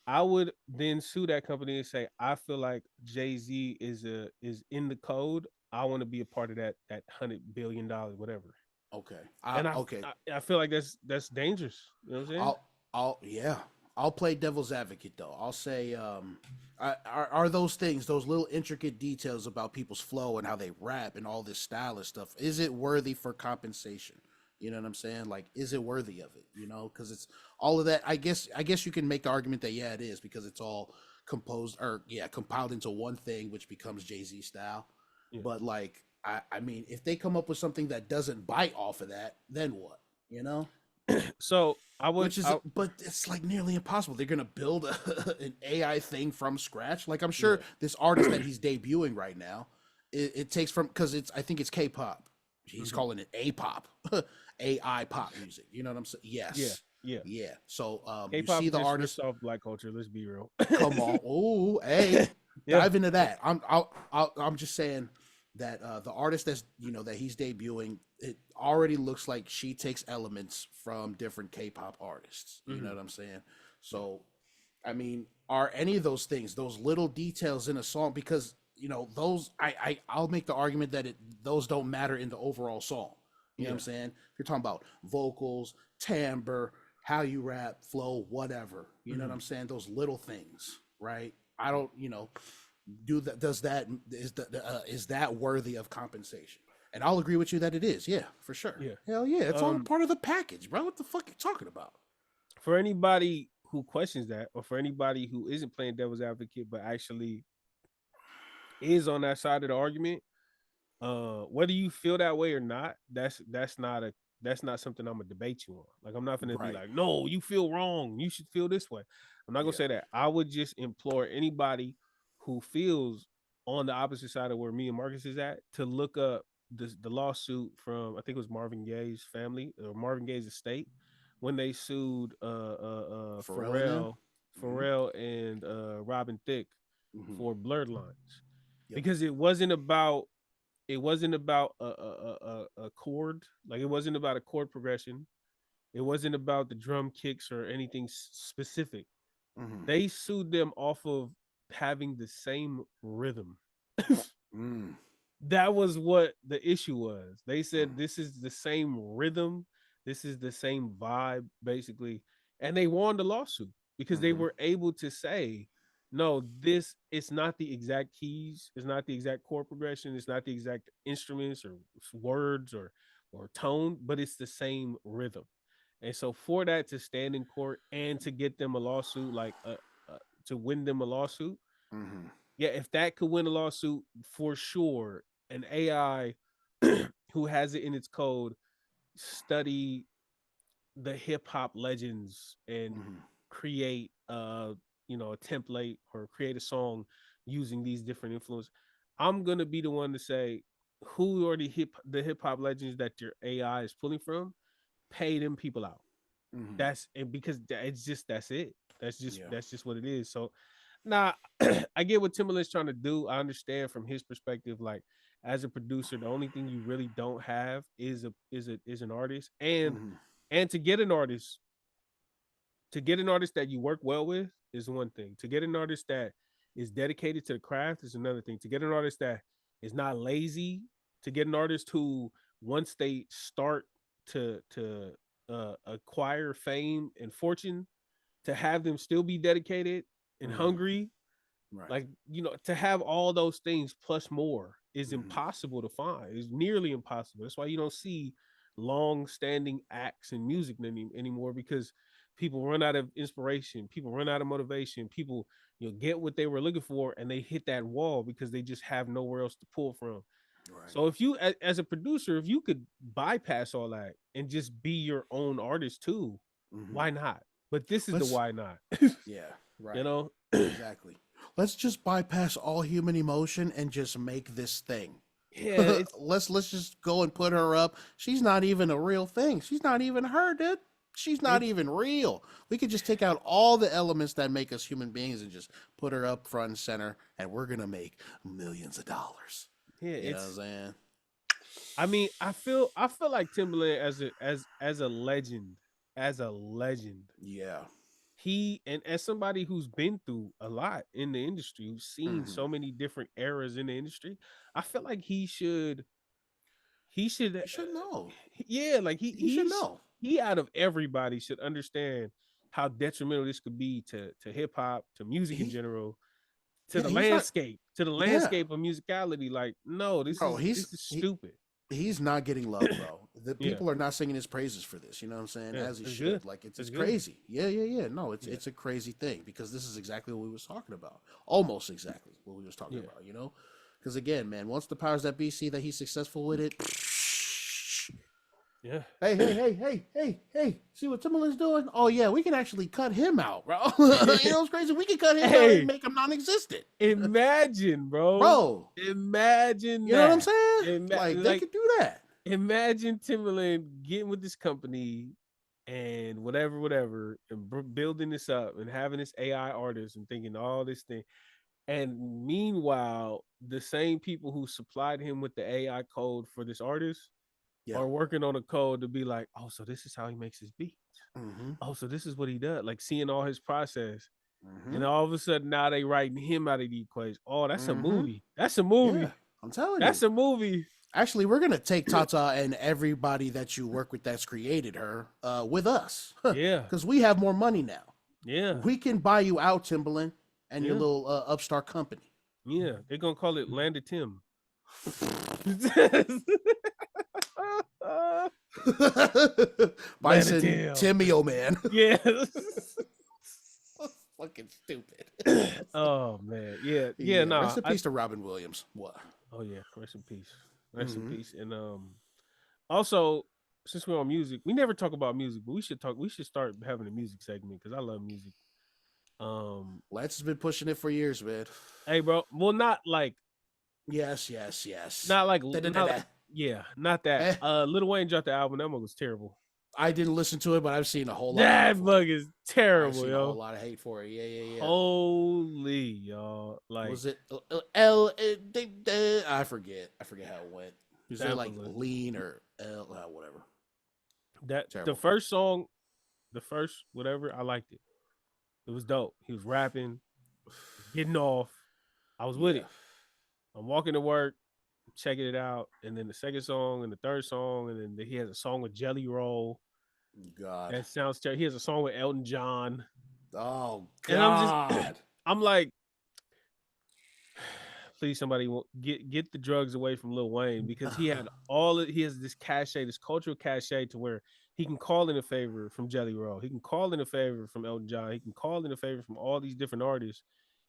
I would then sue that company and say, I feel like Jay-Z is in the code. I want to be a part of that $100 billion, whatever. Okay. And Okay. I feel like that's dangerous. You know what I'm saying? Yeah, I'll play devil's advocate though. I'll say, are those things, those little intricate details about people's flow and how they rap and all this style and stuff, is it worthy for compensation? You know what I'm saying? Like, is it worthy of it? You know, because it's all of that. I guess you can make the argument that yeah, it is because it's all composed or yeah, compiled into one thing, which becomes Jay Z style. Yeah. But like, I mean, if they come up with something that doesn't bite off of that, then what? You know? So I would, Which is, but it's like nearly impossible. They're gonna build an AI thing from scratch. Like I'm sure yeah. this artist that he's debuting right now, it takes from because it's I think it's K-pop. He's Mhm. calling it A-pop, AI pop music. You know what I'm saying? Yeah, Yes, yeah. yeah. So you K-pop see the just artist. rips off black culture. Let's be real. Come on, oh, hey, Yeah. dive into that. I'm just saying that the artist that's that he's debuting, it already looks like she takes elements from different K-pop artists. You know Hmm. what I'm saying? Yeah. So, I mean, are any of those things, those little details in a song, because those I'll make the argument that those don't matter in the overall song. You know what I'm Yeah. saying? If you're talking about vocals, timbre, how you rap, flow, whatever. You know what Hmm. I'm saying? Those little things, right? I don't, do that. Does that is that worthy of compensation? And I'll agree with you that it is. Yeah, for sure. Yeah. Hell yeah, it's all Um, part of the package, bro. What the fuck you talking about? for anybody who questions that, or for anybody who isn't playing devil's advocate but actually is on that side of the argument, whether you feel that way or not, that's not something I'm gonna debate you on. Like, I'm not gonna be Right. like, no, you feel wrong, you should feel this way. I'm not gonna Yeah. say that. I would just implore anybody who feels on the opposite side of where me and Marcus is at to look up the lawsuit from, I think it was Marvin Gaye's family, or Marvin Gaye's estate, when they sued Pharrell and them. Hmm. Pharrell and Robin Thicke Hmm. for blurred lines, Yep. because it wasn't about a chord, like, it wasn't about a chord progression, it wasn't about the drum kicks or anything specific. Hmm. They sued them off of having the same rhythm. Mm. That was what the issue was. They said this is the same rhythm, this is the same vibe, basically, and they won the lawsuit. because they were able to say, no, this it's not the exact keys, it's not the exact chord progression, it's not the exact instruments or words or tone, but it's the same rhythm. And so for that to stand in court and to get them a lawsuit, like to win them a lawsuit, yeah, if that could win a lawsuit, for sure, an AI who has it in its code study the hip hop legends and create a template or create a song using these different influences. I'm gonna be the one to say who are the hip hop legends that your AI is pulling from, pay them people out. That's and because it's just that's it. That's just what it is. So now I get what Timbaland's trying to do. I understand from his perspective, like as a producer, the only thing you really don't have is an artist. And to get an artist that you work well with is one thing. To get an artist that is dedicated to the craft is another thing. To get an artist that is not lazy, to get an artist who once they start to acquire fame and fortune, to have them still be dedicated and hungry, Right. like to have all those things plus more is impossible to find. It's nearly impossible. That's why you don't see long-standing acts in music anymore, because people run out of inspiration, people run out of motivation, people get what they were looking for and they hit that wall because they just have nowhere else to pull from. Right. So if you as a producer, if you could bypass all that and just be your own artist too, why not? But this is the why not. Yeah, right. You know? Exactly. Let's just bypass all human emotion and just make this thing. Yeah, let's just go and put her up. She's not even a real thing. She's not even her, dude. She's not even real. We could just take out all the elements that make us human beings and just put her up front and center, and we're gonna make millions of dollars. Yeah, you know what I'm saying? I mean, I feel like Timbaland as a legend, Yeah. He, and as somebody who's been through a lot in the industry, who's seen so many different eras in the industry, I feel like he should know. Yeah, like he should know. He out of everybody should understand how detrimental this could be to hip hop, to music in general, to the landscape, of musicality. Like, no, this is stupid. He's not getting love, bro. The people are not singing his praises for this. You know what I'm saying? As he should. Good. Like it's crazy. Yeah. No, it's a crazy thing, because this is exactly what we was talking about. Almost exactly what we was talking about. Because again, man, once the powers that be see that he's successful with it. Yeah. Hey. See what Timbaland's doing? Oh, yeah, we can actually cut him out, bro. It's crazy. We can cut him out and make him non-existent. Imagine, bro. Imagine You know what I'm saying? They could do that. Imagine Timbaland getting with this company and whatever, and building this up and having this AI artist and thinking all this thing. And meanwhile, the same people who supplied him with the AI code for this artist are working on a code to be like, oh, so this is how he makes his beats. Oh, so this is what he does. Like, seeing all his process. And all of a sudden now they writing him out of the equation. Oh, that's a movie. That's a movie. Yeah, I'm telling you. That's a movie. Actually, we're gonna take TaTa and everybody that you work with that's created her with us. Yeah. Because we have more money now. Yeah. We can buy you out, Timbaland, and your little upstart company. Yeah. They're gonna call it Landed Tim. Bison Timio, man. Yeah. Fucking stupid. Oh man. Yeah. No. Rest in peace to Robin Williams. What? Oh yeah. Rest in peace. Rest in peace. And also, since we're on music, we never talk about music, but we should start having a music segment, because I love music. Lance has been pushing it for years, man. Hey, bro. Well, not like. Yes. Not like. Not that. Lil Wayne dropped the album. That mug was terrible. I didn't listen to it, but I've seen a whole lot. That mug is terrible, I've seen yo. a whole lot of hate for it. Yeah. Holy, y'all. Like, was it I forget how it went. Was it like lean or L? Whatever. That terrible. The first whatever, I liked it. It was dope. He was rapping, getting off. I was with it. I'm walking to work, checking it out, and then the second song and the third song, and then he has a song with Jelly Roll. God, that sounds terrible. He has a song with Elton John. Oh And God. I'm like, please somebody get the drugs away from Lil Wayne, because he has this cachet, this cultural cachet, to where he can call in a favor from Jelly Roll, he can call in a favor from Elton John, he can call in a favor from all these different artists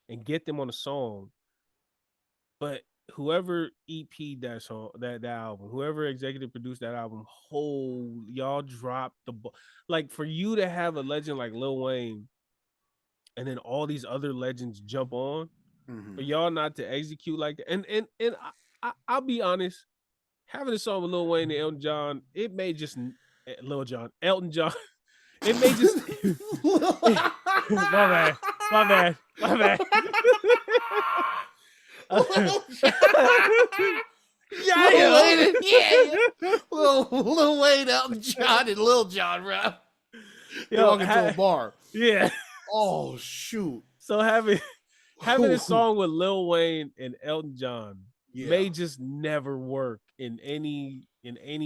and get them on a song. But whoever EP that song, that album, whoever executive produced that album, y'all dropped the ball. Like, for you to have a legend like Lil Wayne, and then all these other legends jump on, for y'all not to execute like that. And I'll be honest, having a song with Lil Wayne and Elton John, it may just Elton John, it may just my bad. Lil Wayne, Elton John, and Lil John, bro. Yo, walking to a bar. Yeah. Oh shoot. So having a song with Lil Wayne and Elton John may just never work in any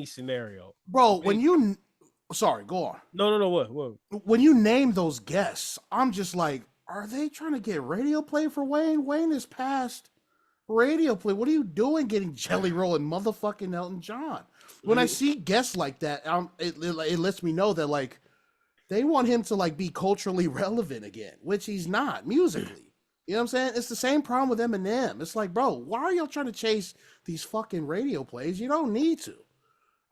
scenario. Bro, when you sorry, go on. No, what? When you name those guests, I'm just like, are they trying to get radio play for Wayne? Wayne is past radio play. What are you doing getting Jelly Roll and motherfucking Elton John? When I see guests like that, it lets me know that like they want him to like be culturally relevant again, which he's not musically. You know what I'm saying? It's the same problem with Eminem. It's like, bro, why are y'all trying to chase these fucking radio plays? You don't need to.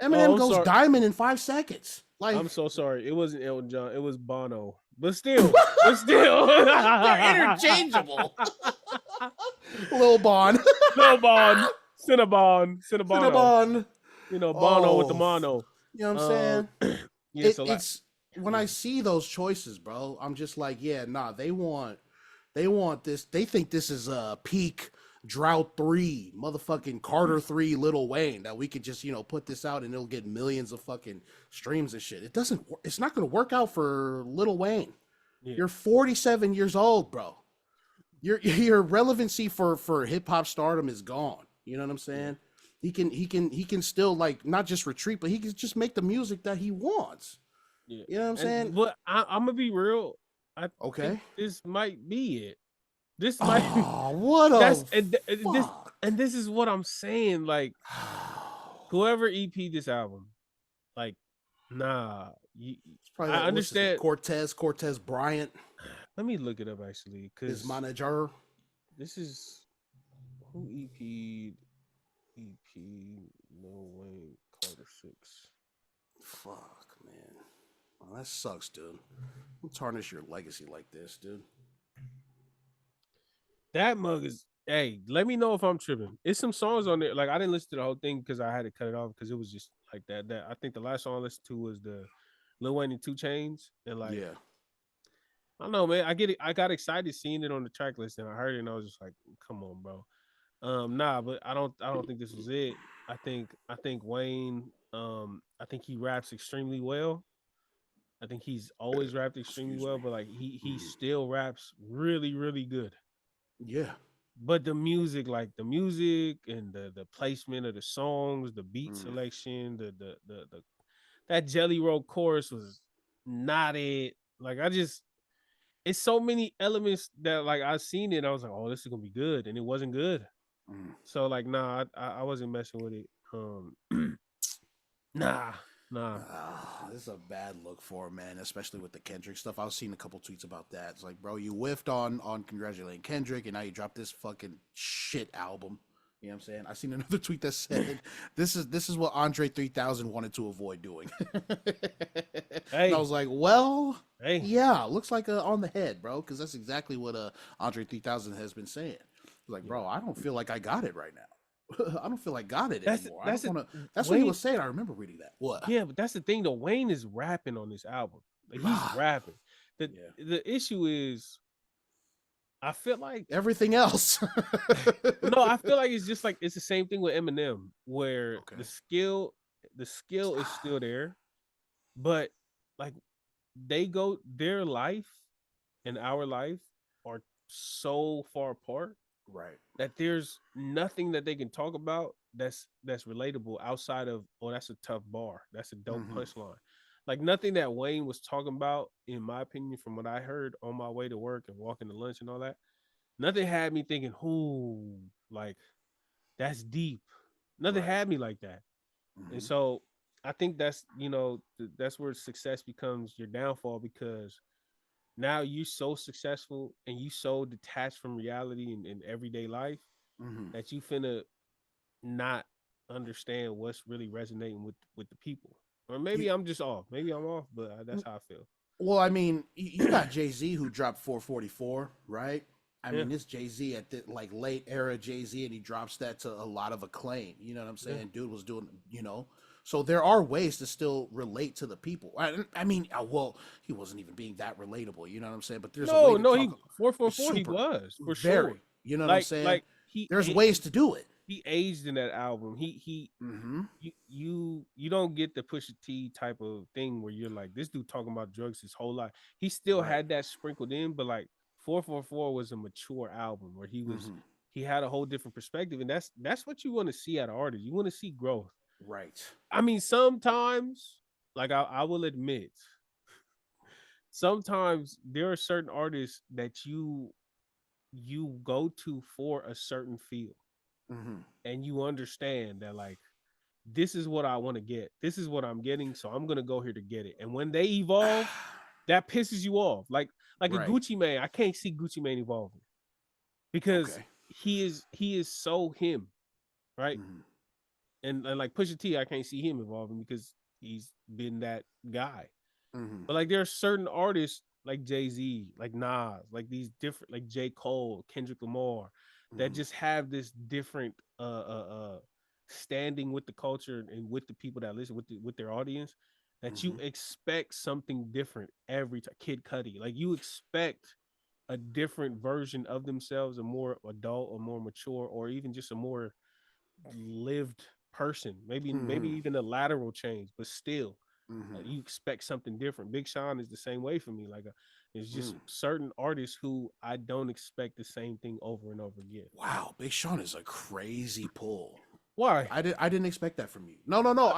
Eminem goes diamond in 5 seconds. Like, I'm so sorry. It wasn't Elton John. It was Bono. But still. They're interchangeable. Lil Bon. Cinnabon. You know, Bono with the mono. You know what I'm saying? Yeah, it's when I see those choices, bro, I'm just like, yeah, nah, they want this. They think this is a peak Drought 3, motherfucking Carter 3, Lil Wayne, that we could just, put this out and it'll get millions of fucking streams and shit. It's not going to work out for Lil Wayne. Yeah. You're 47 years old, bro. Your relevancy for hip hop stardom is gone. You know what I'm saying? Yeah. He can still, like, not just retreat, but he can just make the music that he wants. Yeah. You know what I'm saying? But I'm gonna be real. Okay. This might be it. This might. What this is what I'm saying. Like, whoever EP this album, like, nah. I understand. Cortez Bryant. Let me look it up actually, because his manager. This is who EP'd Lil Wayne Carter 6. Fuck, man. Well, that sucks, dude. Don't tarnish your legacy like this, dude. That mug is, hey, let me know if I'm tripping. It's some songs on there. Like, I didn't listen to the whole thing because I had to cut it off because it was just like that. I think the last song I listened to was the Lil Wayne and 2 Chainz. And like, yeah. I don't know, man. I got excited seeing it on the track list, and I heard it and I was just like, come on, bro. Nah, but I don't think this was it. I think Wayne, I think he raps extremely well. I think he's always rapped extremely well, but like he still raps really, really good. Yeah. But the music and the placement of the songs, the beat selection, the that Jelly Roll chorus was not it. Like, it's so many elements that, like, I seen it, I was like, oh, this is gonna be good, and it wasn't good. So like, nah, I wasn't messing with it. Nah. This is a bad look for him, man, especially with the Kendrick stuff. I was seeing a couple tweets about that. It's like, bro, you whiffed on congratulating Kendrick, and now you dropped this fucking shit album. You know what I'm saying? I seen another tweet that said, this is what Andre 3000 wanted to avoid doing. Hey. And I was like, well, hey. Yeah, looks like on the head, bro, because that's exactly what Andre 3000 has been saying. Like, bro, I don't feel like I got it right now. I don't feel like got it anymore. That's what he was saying. I remember reading that. What? Yeah, but that's the thing though. Wayne is rapping on this album. Like, he's rapping. The issue is, I feel like everything else. No, I feel like it's just like it's the same thing with Eminem, where the skill is still there, but like their life and our life are so far apart. Right. That there's nothing that they can talk about that's relatable outside of, oh, that's a tough bar. That's a dope punchline. like nothing that Wayne was talking about, in my opinion, from what I heard on my way to work and walking to lunch and all that, nothing had me thinking, "Ooh, like that's deep." Nothing Right. had me like that. And Mm-hmm. so I think that's, that's where success becomes your downfall, because now you so successful and you so detached from reality and everyday life Mm-hmm. that you finna not understand what's really resonating with the people. Or maybe I'm just off. Maybe I'm off, but that's how I feel. Well, I mean, you got Jay-Z who dropped 444, right? I Yeah, mean, this Jay-Z at the like late era Jay-Z, and he drops that to a lot of acclaim. You know what I'm yeah. saying? Dude was doing, So there are ways to still relate to the people. I mean, well, he wasn't even being that relatable. You know what I'm saying? But there's a way No, to no, he talk. 444. He Super, was for sure. very. You know what I'm Like saying? like he There's ways aged. to do it. He aged in that album. He Mm-hmm. you don't get the Pusha T type of thing where you're like, this dude talking about drugs his whole life. He still Right. had that sprinkled in, but like 444 was a mature album where Mm-hmm. he had a whole different perspective, and that's what you want to see out of artists. You want to see growth. Right. I mean, sometimes, like I will admit, sometimes there are certain artists that you go to for a certain feel, Mm-hmm. and you understand that, like, this is what I want to get. This is what I'm getting, so I'm gonna go here to get it. And when they evolve, that pisses you off. Like a Right. Gucci Mane, I can't see Gucci Mane evolving because Okay. he is so him, right? Mm-hmm. And like Pusha T, I can't see him evolving because he's been that guy. Mm-hmm. But like there are certain artists like Jay-Z, like Nas, like these different, like J. Cole, Kendrick Lamar, that Mm-hmm. just have this different standing with the culture and with the people that listen, with their audience, that you Mm-hmm. expect something different every time. Kid Cudi, like you expect a different version of themselves, a more adult, or more mature, or even just a more lived person. Maybe Mm-hmm. even a lateral change, but still Mm-hmm. you expect something different. Big Sean is the same way for me. Like, it's just Mm. certain artists who I don't expect the same thing over and over again. Wow, Big Sean is a crazy pull. Why? I didn't expect that from you. No, no, no.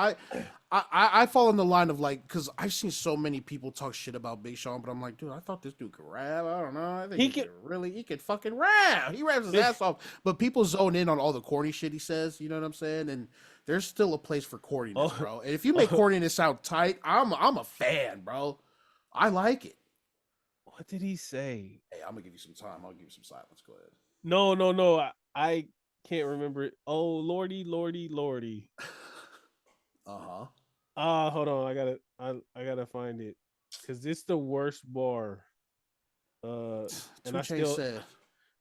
I fall in the line of like, because I've seen so many people talk shit about Big Sean, but I'm like, dude, I thought this dude could rap. I don't know. I think He can. he could fucking rap. He raps his ass off. But people zone in on all the corny shit he says. You know what I'm saying? And there's still a place for corniness, Oh, bro. And if you make corniness sound tight, I'm a fan, bro. I like it. what did he say? Hey, I'm gonna give you some time. I'll give you some silence. Go ahead. No, no, no. I can't remember it. Oh, lordy, lordy, lordy. Uh-huh. Hold on. I gotta find it because it's the worst bar. Uh, and Two I Chainz still said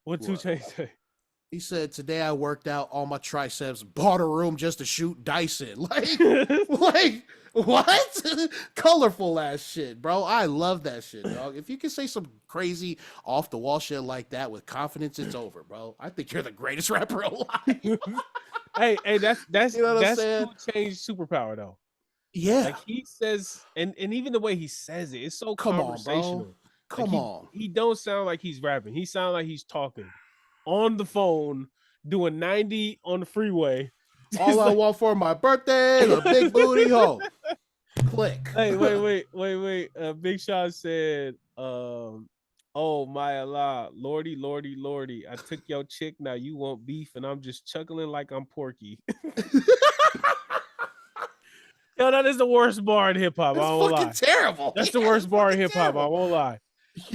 what two what? chains say? He said, "Today I worked out all my triceps, bought a room just to shoot dice in." Like what? Colorful ass shit, bro. I love that shit, dog. If you can say some crazy off the wall shit like that with confidence, it's over, bro. I think you're the greatest rapper alive. Hey, that's that's You know what I'm that's saying? two chains superpower though. Yeah. Like he says, and even the way he says it, it's so Come on, bro. conversational. Like Come he on. he don't sound like he's rapping. He sounds like he's talking on the phone, doing 90 on the freeway. All Just I like, want for my birthday is a big booty hoe. Click. hey, wait. Big Sean said, oh my Allah, Lordy, Lordy, Lordy. I took your chick, now you want beef, and I'm just chuckling like I'm Porky. Yo, that is the worst bar in hip hop. I It's won't fucking lie. terrible. That's the Yeah, it's worst bar in fucking hip hop. I terrible. won't lie.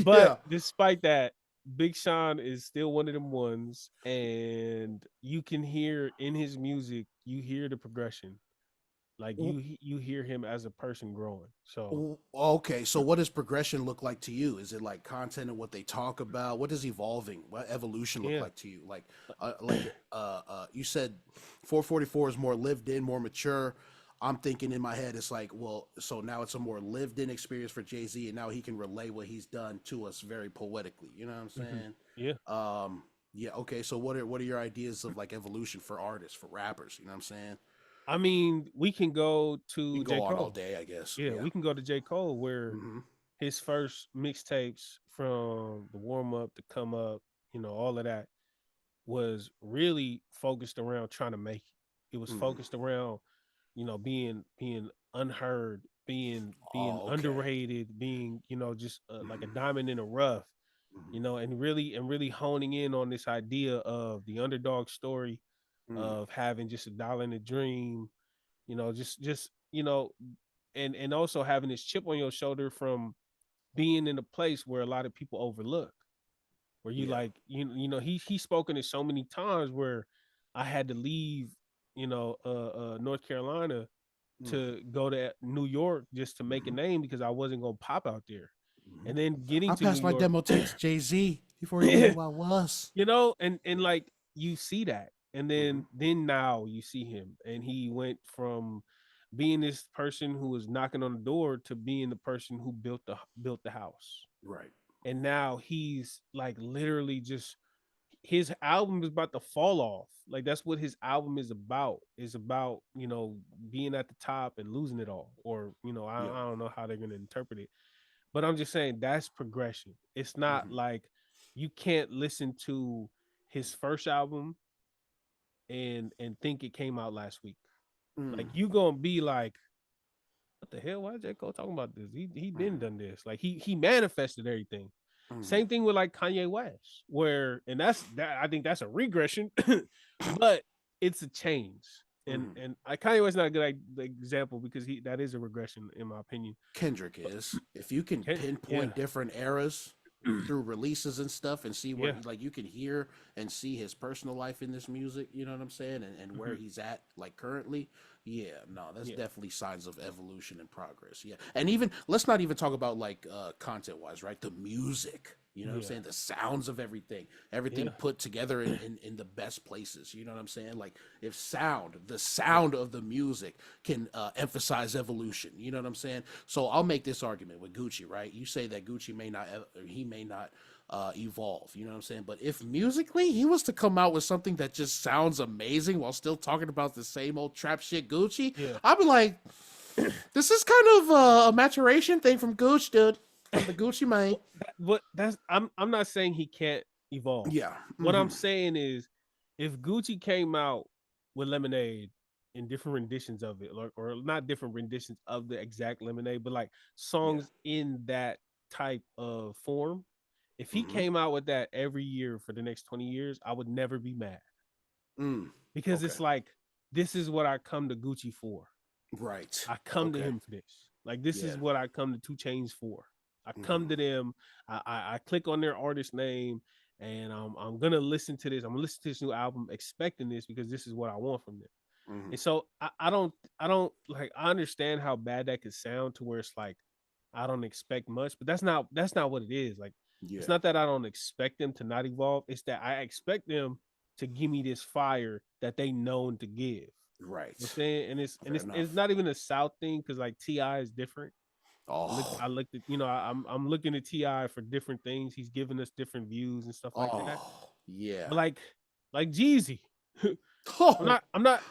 But Yeah. despite that, Big Sean is still one of them ones, and you can hear in his music, you hear the progression. Like you hear him as a person growing. So Okay, so what does progression look like to you? Is it like content and what they talk about? What does evolving, what evolution look yeah, like to you? You said 444 is more lived in, more mature. I'm thinking in my head, it's like, well, so now it's a more lived in experience for Jay Z, and now he can relay what he's done to us very poetically. You know what I'm mhm, saying? yeah. Yeah. Okay. So what are your ideas of like evolution for artists, for rappers? You know what I'm saying? I mean, we can go We to can J. go on all Cole. day, I guess. Yeah, Yeah. we can go to J. Cole where Mm-hmm. his first mixtapes from the warm up to come up, all of that was really focused around trying to make it. It was Mm-hmm. focused around, being unheard being Oh, okay. underrated, being, you know, just like a diamond in the rough, you know, and really honing in on this idea of the underdog story, of having just $1 in a dream, you know, just you know, and also having this chip on your shoulder from being in a place where a lot of people overlook, where you Yeah. like, you know, he's spoken it so many times where I had to leave, you know, North Carolina to go to New York just to make a name because I wasn't gonna pop out there. And then getting I to New passed my York, demo tape to Jay-Z before he knew who I was. you know, and like you see that, and then now you see him, and he went from being this person who was knocking on the door to being the person who built the house. Right. And now he's like literally just, his album is about to fall off. Like that's what his album is about, you know, being at the top and losing it all, or you know, I don't know how they're going to interpret it, but I'm just saying that's progression. It's not like you can't listen to his first album and think it came out last week. Like you gonna be like, what the hell? Why is J. Cole talking about this? He didn't done this. Like he manifested everything. Same thing with like Kanye West, where, and that's that, I think that's a regression, but it's a change. And Kanye West not a good example because that is a regression in my opinion. Kendrick is. If you can pinpoint different eras through releases and stuff and see where like you can hear and see his personal life in this music, you know what I'm saying, and where he's at like currently, that's definitely signs of evolution and progress. And even let's not even talk about like content wise, right? The music, you know what I'm saying, the sounds of everything put together in the best places, you know what I'm saying. Like if the sound of the music can emphasize evolution, you know what I'm saying. So I'll make this argument with Gucci, right? You say that Gucci may not evolve, you know what I'm saying, but if musically he was to come out with something that just sounds amazing while still talking about the same old trap shit Gucci, I'd be like, this is kind of a maturation thing from Gucci, dude, from the Gucci man. I'm not saying he can't evolve. What I'm saying is, if Gucci came out with Lemonade in different renditions of it, or not different renditions of the exact Lemonade, but like songs in that type of form, if he came out with that every year for the next 20 years, I would never be mad. Because it's like, this is what I come to Gucci for. Right. I come to him for this. Like, this is what I come to 2 Chainz for. I come to them. I click on their artist name, and I'm gonna listen to this. I'm gonna listen to this new album, expecting this because this is what I want from them. And so I don't like, I understand how bad that could sound to where it's like I don't expect much, but that's not what it is. Like, it's not that I don't expect them to not evolve. It's that I expect them to give me this fire that they known to give. Right. You know what I'm saying? And it's not even a South thing, because like T.I. is different. I looked at, you know, I'm looking at T.I. for different things. He's giving us different views and stuff like that. Yeah. But like Jeezy. I'm not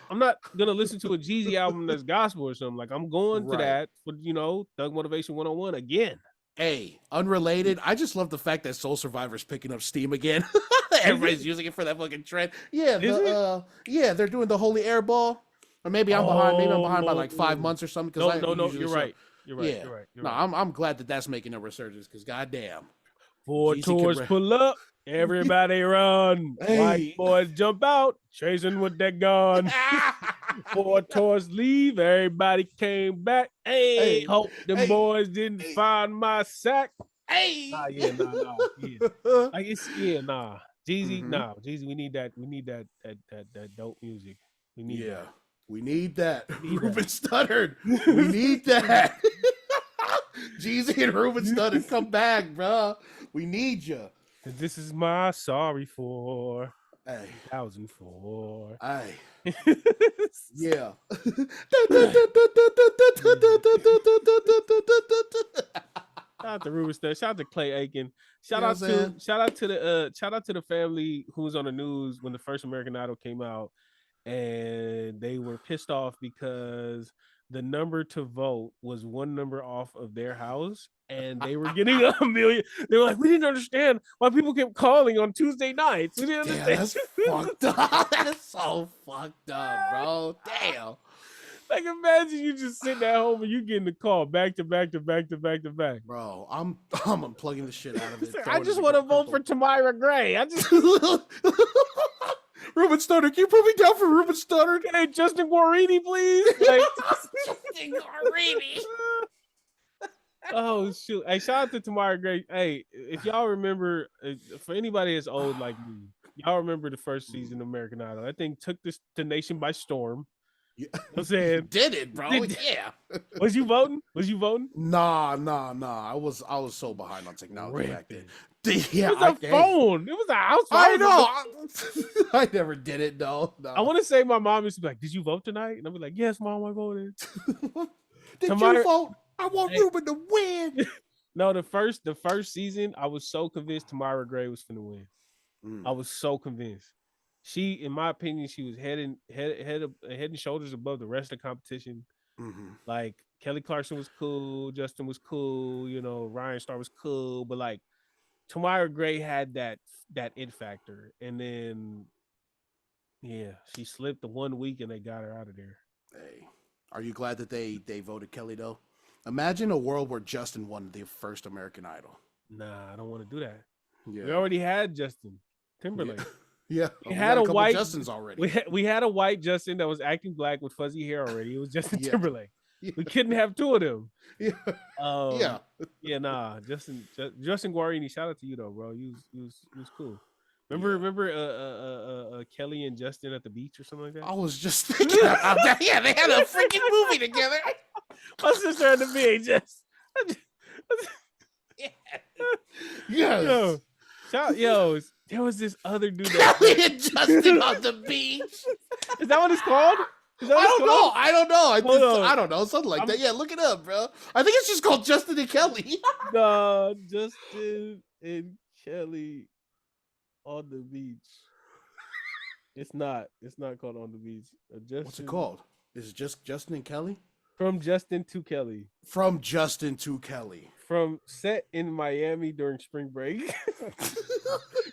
gonna listen to a Jeezy album that's gospel or something. Like, I'm going to that for, you know, Thug Motivation 101 again. Hey, unrelated, I just love the fact that Soul Survivor's picking up steam again. Everybody's using it for that fucking trend. Yeah, they're doing the Holy Air Ball. Or maybe I'm behind. Maybe I'm behind by like 5 months or something. No, you're right. You're right. I'm glad that that's making a resurgence, because goddamn, 4 tours pull up, everybody run. White boys jump out, chasing with that gun. 4 tours leave, everybody came back. Hey, hope them boys didn't find my sack. Hey, Like it's Jeezy, Jeezy, we need that dope music. We need that. We need that. Ruben Studdard. We need that. Jeezy and Ruben Studdard, come back, bro. We need you. This is my sorry for 2004. Hey. Yeah. Shout out to Ruben Studdard. Shout out to Clay Aiken. Shout out to the family who was on the news when the first American Idol came out, and they were pissed off because the number to vote was 1 number off of their house, and they were getting 1 million. They were like, we didn't understand why people kept calling on Tuesday nights. We didn't understand. That's fucked up. That is so fucked up, bro. Damn. Like imagine you just sitting at home and you getting the call back to back to back to back to back. Bro, I'm unplugging the shit out of it. I just want to vote for Tamira Gray. I just Ruben Studdard. Can you put me down for Ruben Studdard? Hey, Justin Guarini, please. Like, Justin Guarini. Oh shoot! Hey, shout out to Tamira Gray. Hey, if y'all remember, for anybody that's old like me, y'all remember the first season of American Idol. I think took the nation by storm. Yeah. I'm saying, did it, bro? Yeah. Was you voting? Nah. I was so behind on technology back then. Yeah, it was a phone. It was a house phone. I know. I never did it. No. I want to say my mom used to be like, "Did you vote tonight?" And I'll be like, "Yes, mom, I voted." Did you vote? I want Ruben to win. No, the first season, I was so convinced Tamira Gray was finna win. I was so convinced. She, in my opinion, she was head and shoulders above the rest of the competition. Like Kelly Clarkson was cool, Justin was cool, Ryan Starr was cool, but like Tamira Gray had that it factor, and then she slipped the 1 week and they got her out of there. Hey, are you glad that they voted Kelly though? Imagine a world where Justin won the first American Idol. Nah, I don't want to do that. Yeah. We already had Justin Timberlake. Yeah. We had a white Justins already. We had a white Justin that was acting black with fuzzy hair already. It was Justin Timberlake. Yeah. We couldn't have two of them. Yeah. Nah. Justin Guarini, shout out to you though, bro. You was cool. Remember Kelly and Justin at the beach or something like that? I was just thinking about that. Yeah, they had a freaking movie together. My sister at the VHS. Yes. There was this other dude. Kelly and Justin on the beach. Is that what it's called? I don't know. I don't know. Something like that. Yeah, look it up, bro. I think it's just called Justin and Kelly. No, Justin and Kelly on the beach. It's not called On the Beach. What's it called? Is it just Justin and Kelly? From Justin to Kelly. From Justin to Kelly. From set in Miami during spring break.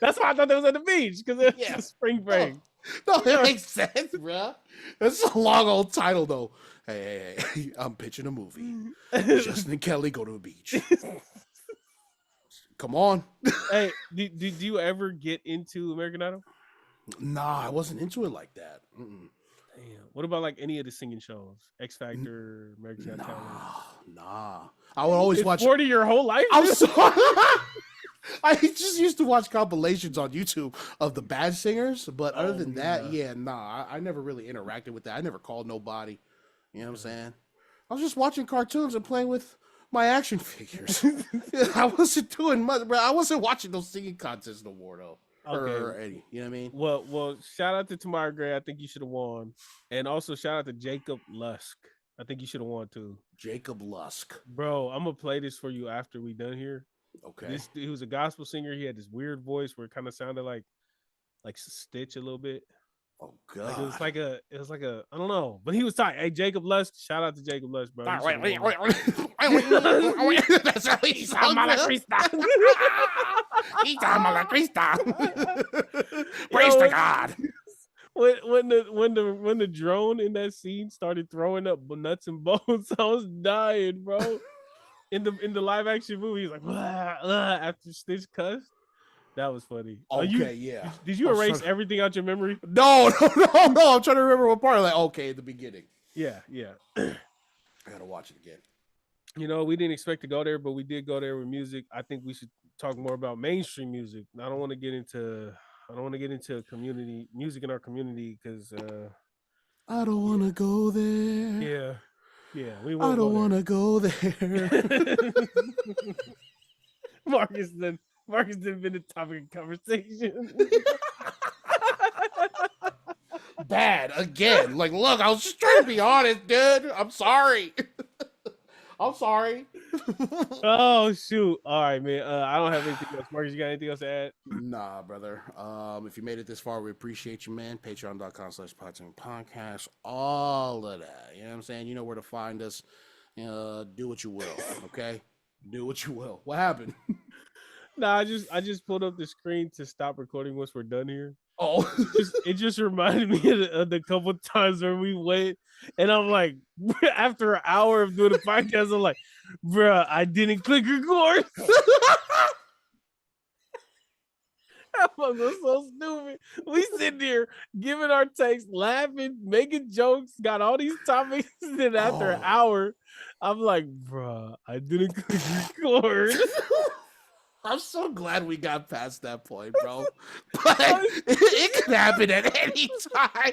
That's why I thought that was at the beach, because it was spring break. No, that makes sense, bro. That's a long old title, though. Hey, I'm pitching a movie. Justin and Kelly go to a beach. Come on. Hey, did you ever get into American Idol? Nah, I wasn't into it like that. Damn. What about like any of the singing shows? X Factor, American Got Talent? Nah. I would always watch 40 your whole life. I'm sorry. I just used to watch compilations on YouTube of the bad singers, but other than that, I never really interacted with that. I never called nobody. You know what I'm saying? I was just watching cartoons and playing with my action figures. I wasn't doing much, bro. I wasn't watching those singing contests no more, though. Okay. Or any, you know what I mean? Well, shout out to Tamira Gray. I think you should have won. And also shout out to Jacob Lusk. I think you should have won too. Jacob Lusk. Bro, I'm gonna play this for you after we done here. Okay. He was a gospel singer. He had this weird voice where it kind of sounded like Stitch a little bit. Oh god. It was like a I don't know, but he was tight. Hey, Jacob Lusk, shout out to Jacob Lusk, bro. That's how he sounds. Praise to God. When the drone in that scene started throwing up nuts and bolts, I was dying, bro. In the live action movie, he's like after Stitch cussed. That was funny. Okay, Did you erase everything out your memory? No. I'm trying to remember what part. Like, okay, at the beginning. Yeah. I gotta watch it again. We didn't expect to go there, but we did go there with music. I think we should talk more about mainstream music. I don't want to get into community music in our community because I don't want to go there. Yeah. I don't want to go there. Marcus didn't been the topic of conversation. Bad again. Like, look, I was just trying to be honest, dude. I'm sorry. I'm sorry. Oh shoot! All right, man. I don't have anything else. Marcus, you got anything else to add? Nah, brother. If you made it this far, we appreciate you, man. Patreon.com/Polytickin Podcast. All of that. You know what I'm saying? You know where to find us. Do what you will. Okay. Do what you will. What happened? Nah, I just pulled up the screen to stop recording once we're done here. Oh, It just reminded me of the couple times where we went, and I'm like, after an hour of doing the podcast, I'm like, bruh, I didn't click record. That's so stupid. We sitting there giving our takes, laughing, making jokes, got all these topics, and then after an hour, I'm like, bruh, I didn't click record. I'm so glad we got past that point, bro. But it could happen at any time.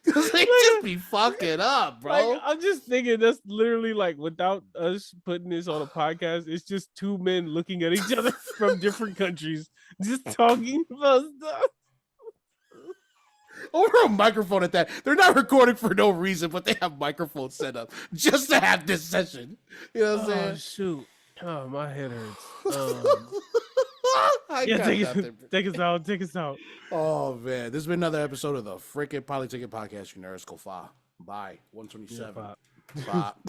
Because they just be fucking up, bro. Like, I'm just thinking that's literally like, without us putting this on a podcast, it's just two men looking at each other from different countries, just talking about stuff. Over a microphone at that. They're not recording for no reason, but they have microphones set up just to have this session. You know what I'm saying? Shoot. Oh, my head hurts. Take us out. Take us out. Oh, man. This has been another episode of the freaking Polytickin Podcast. You nerds go far. Bye. 127. Yeah, Bye.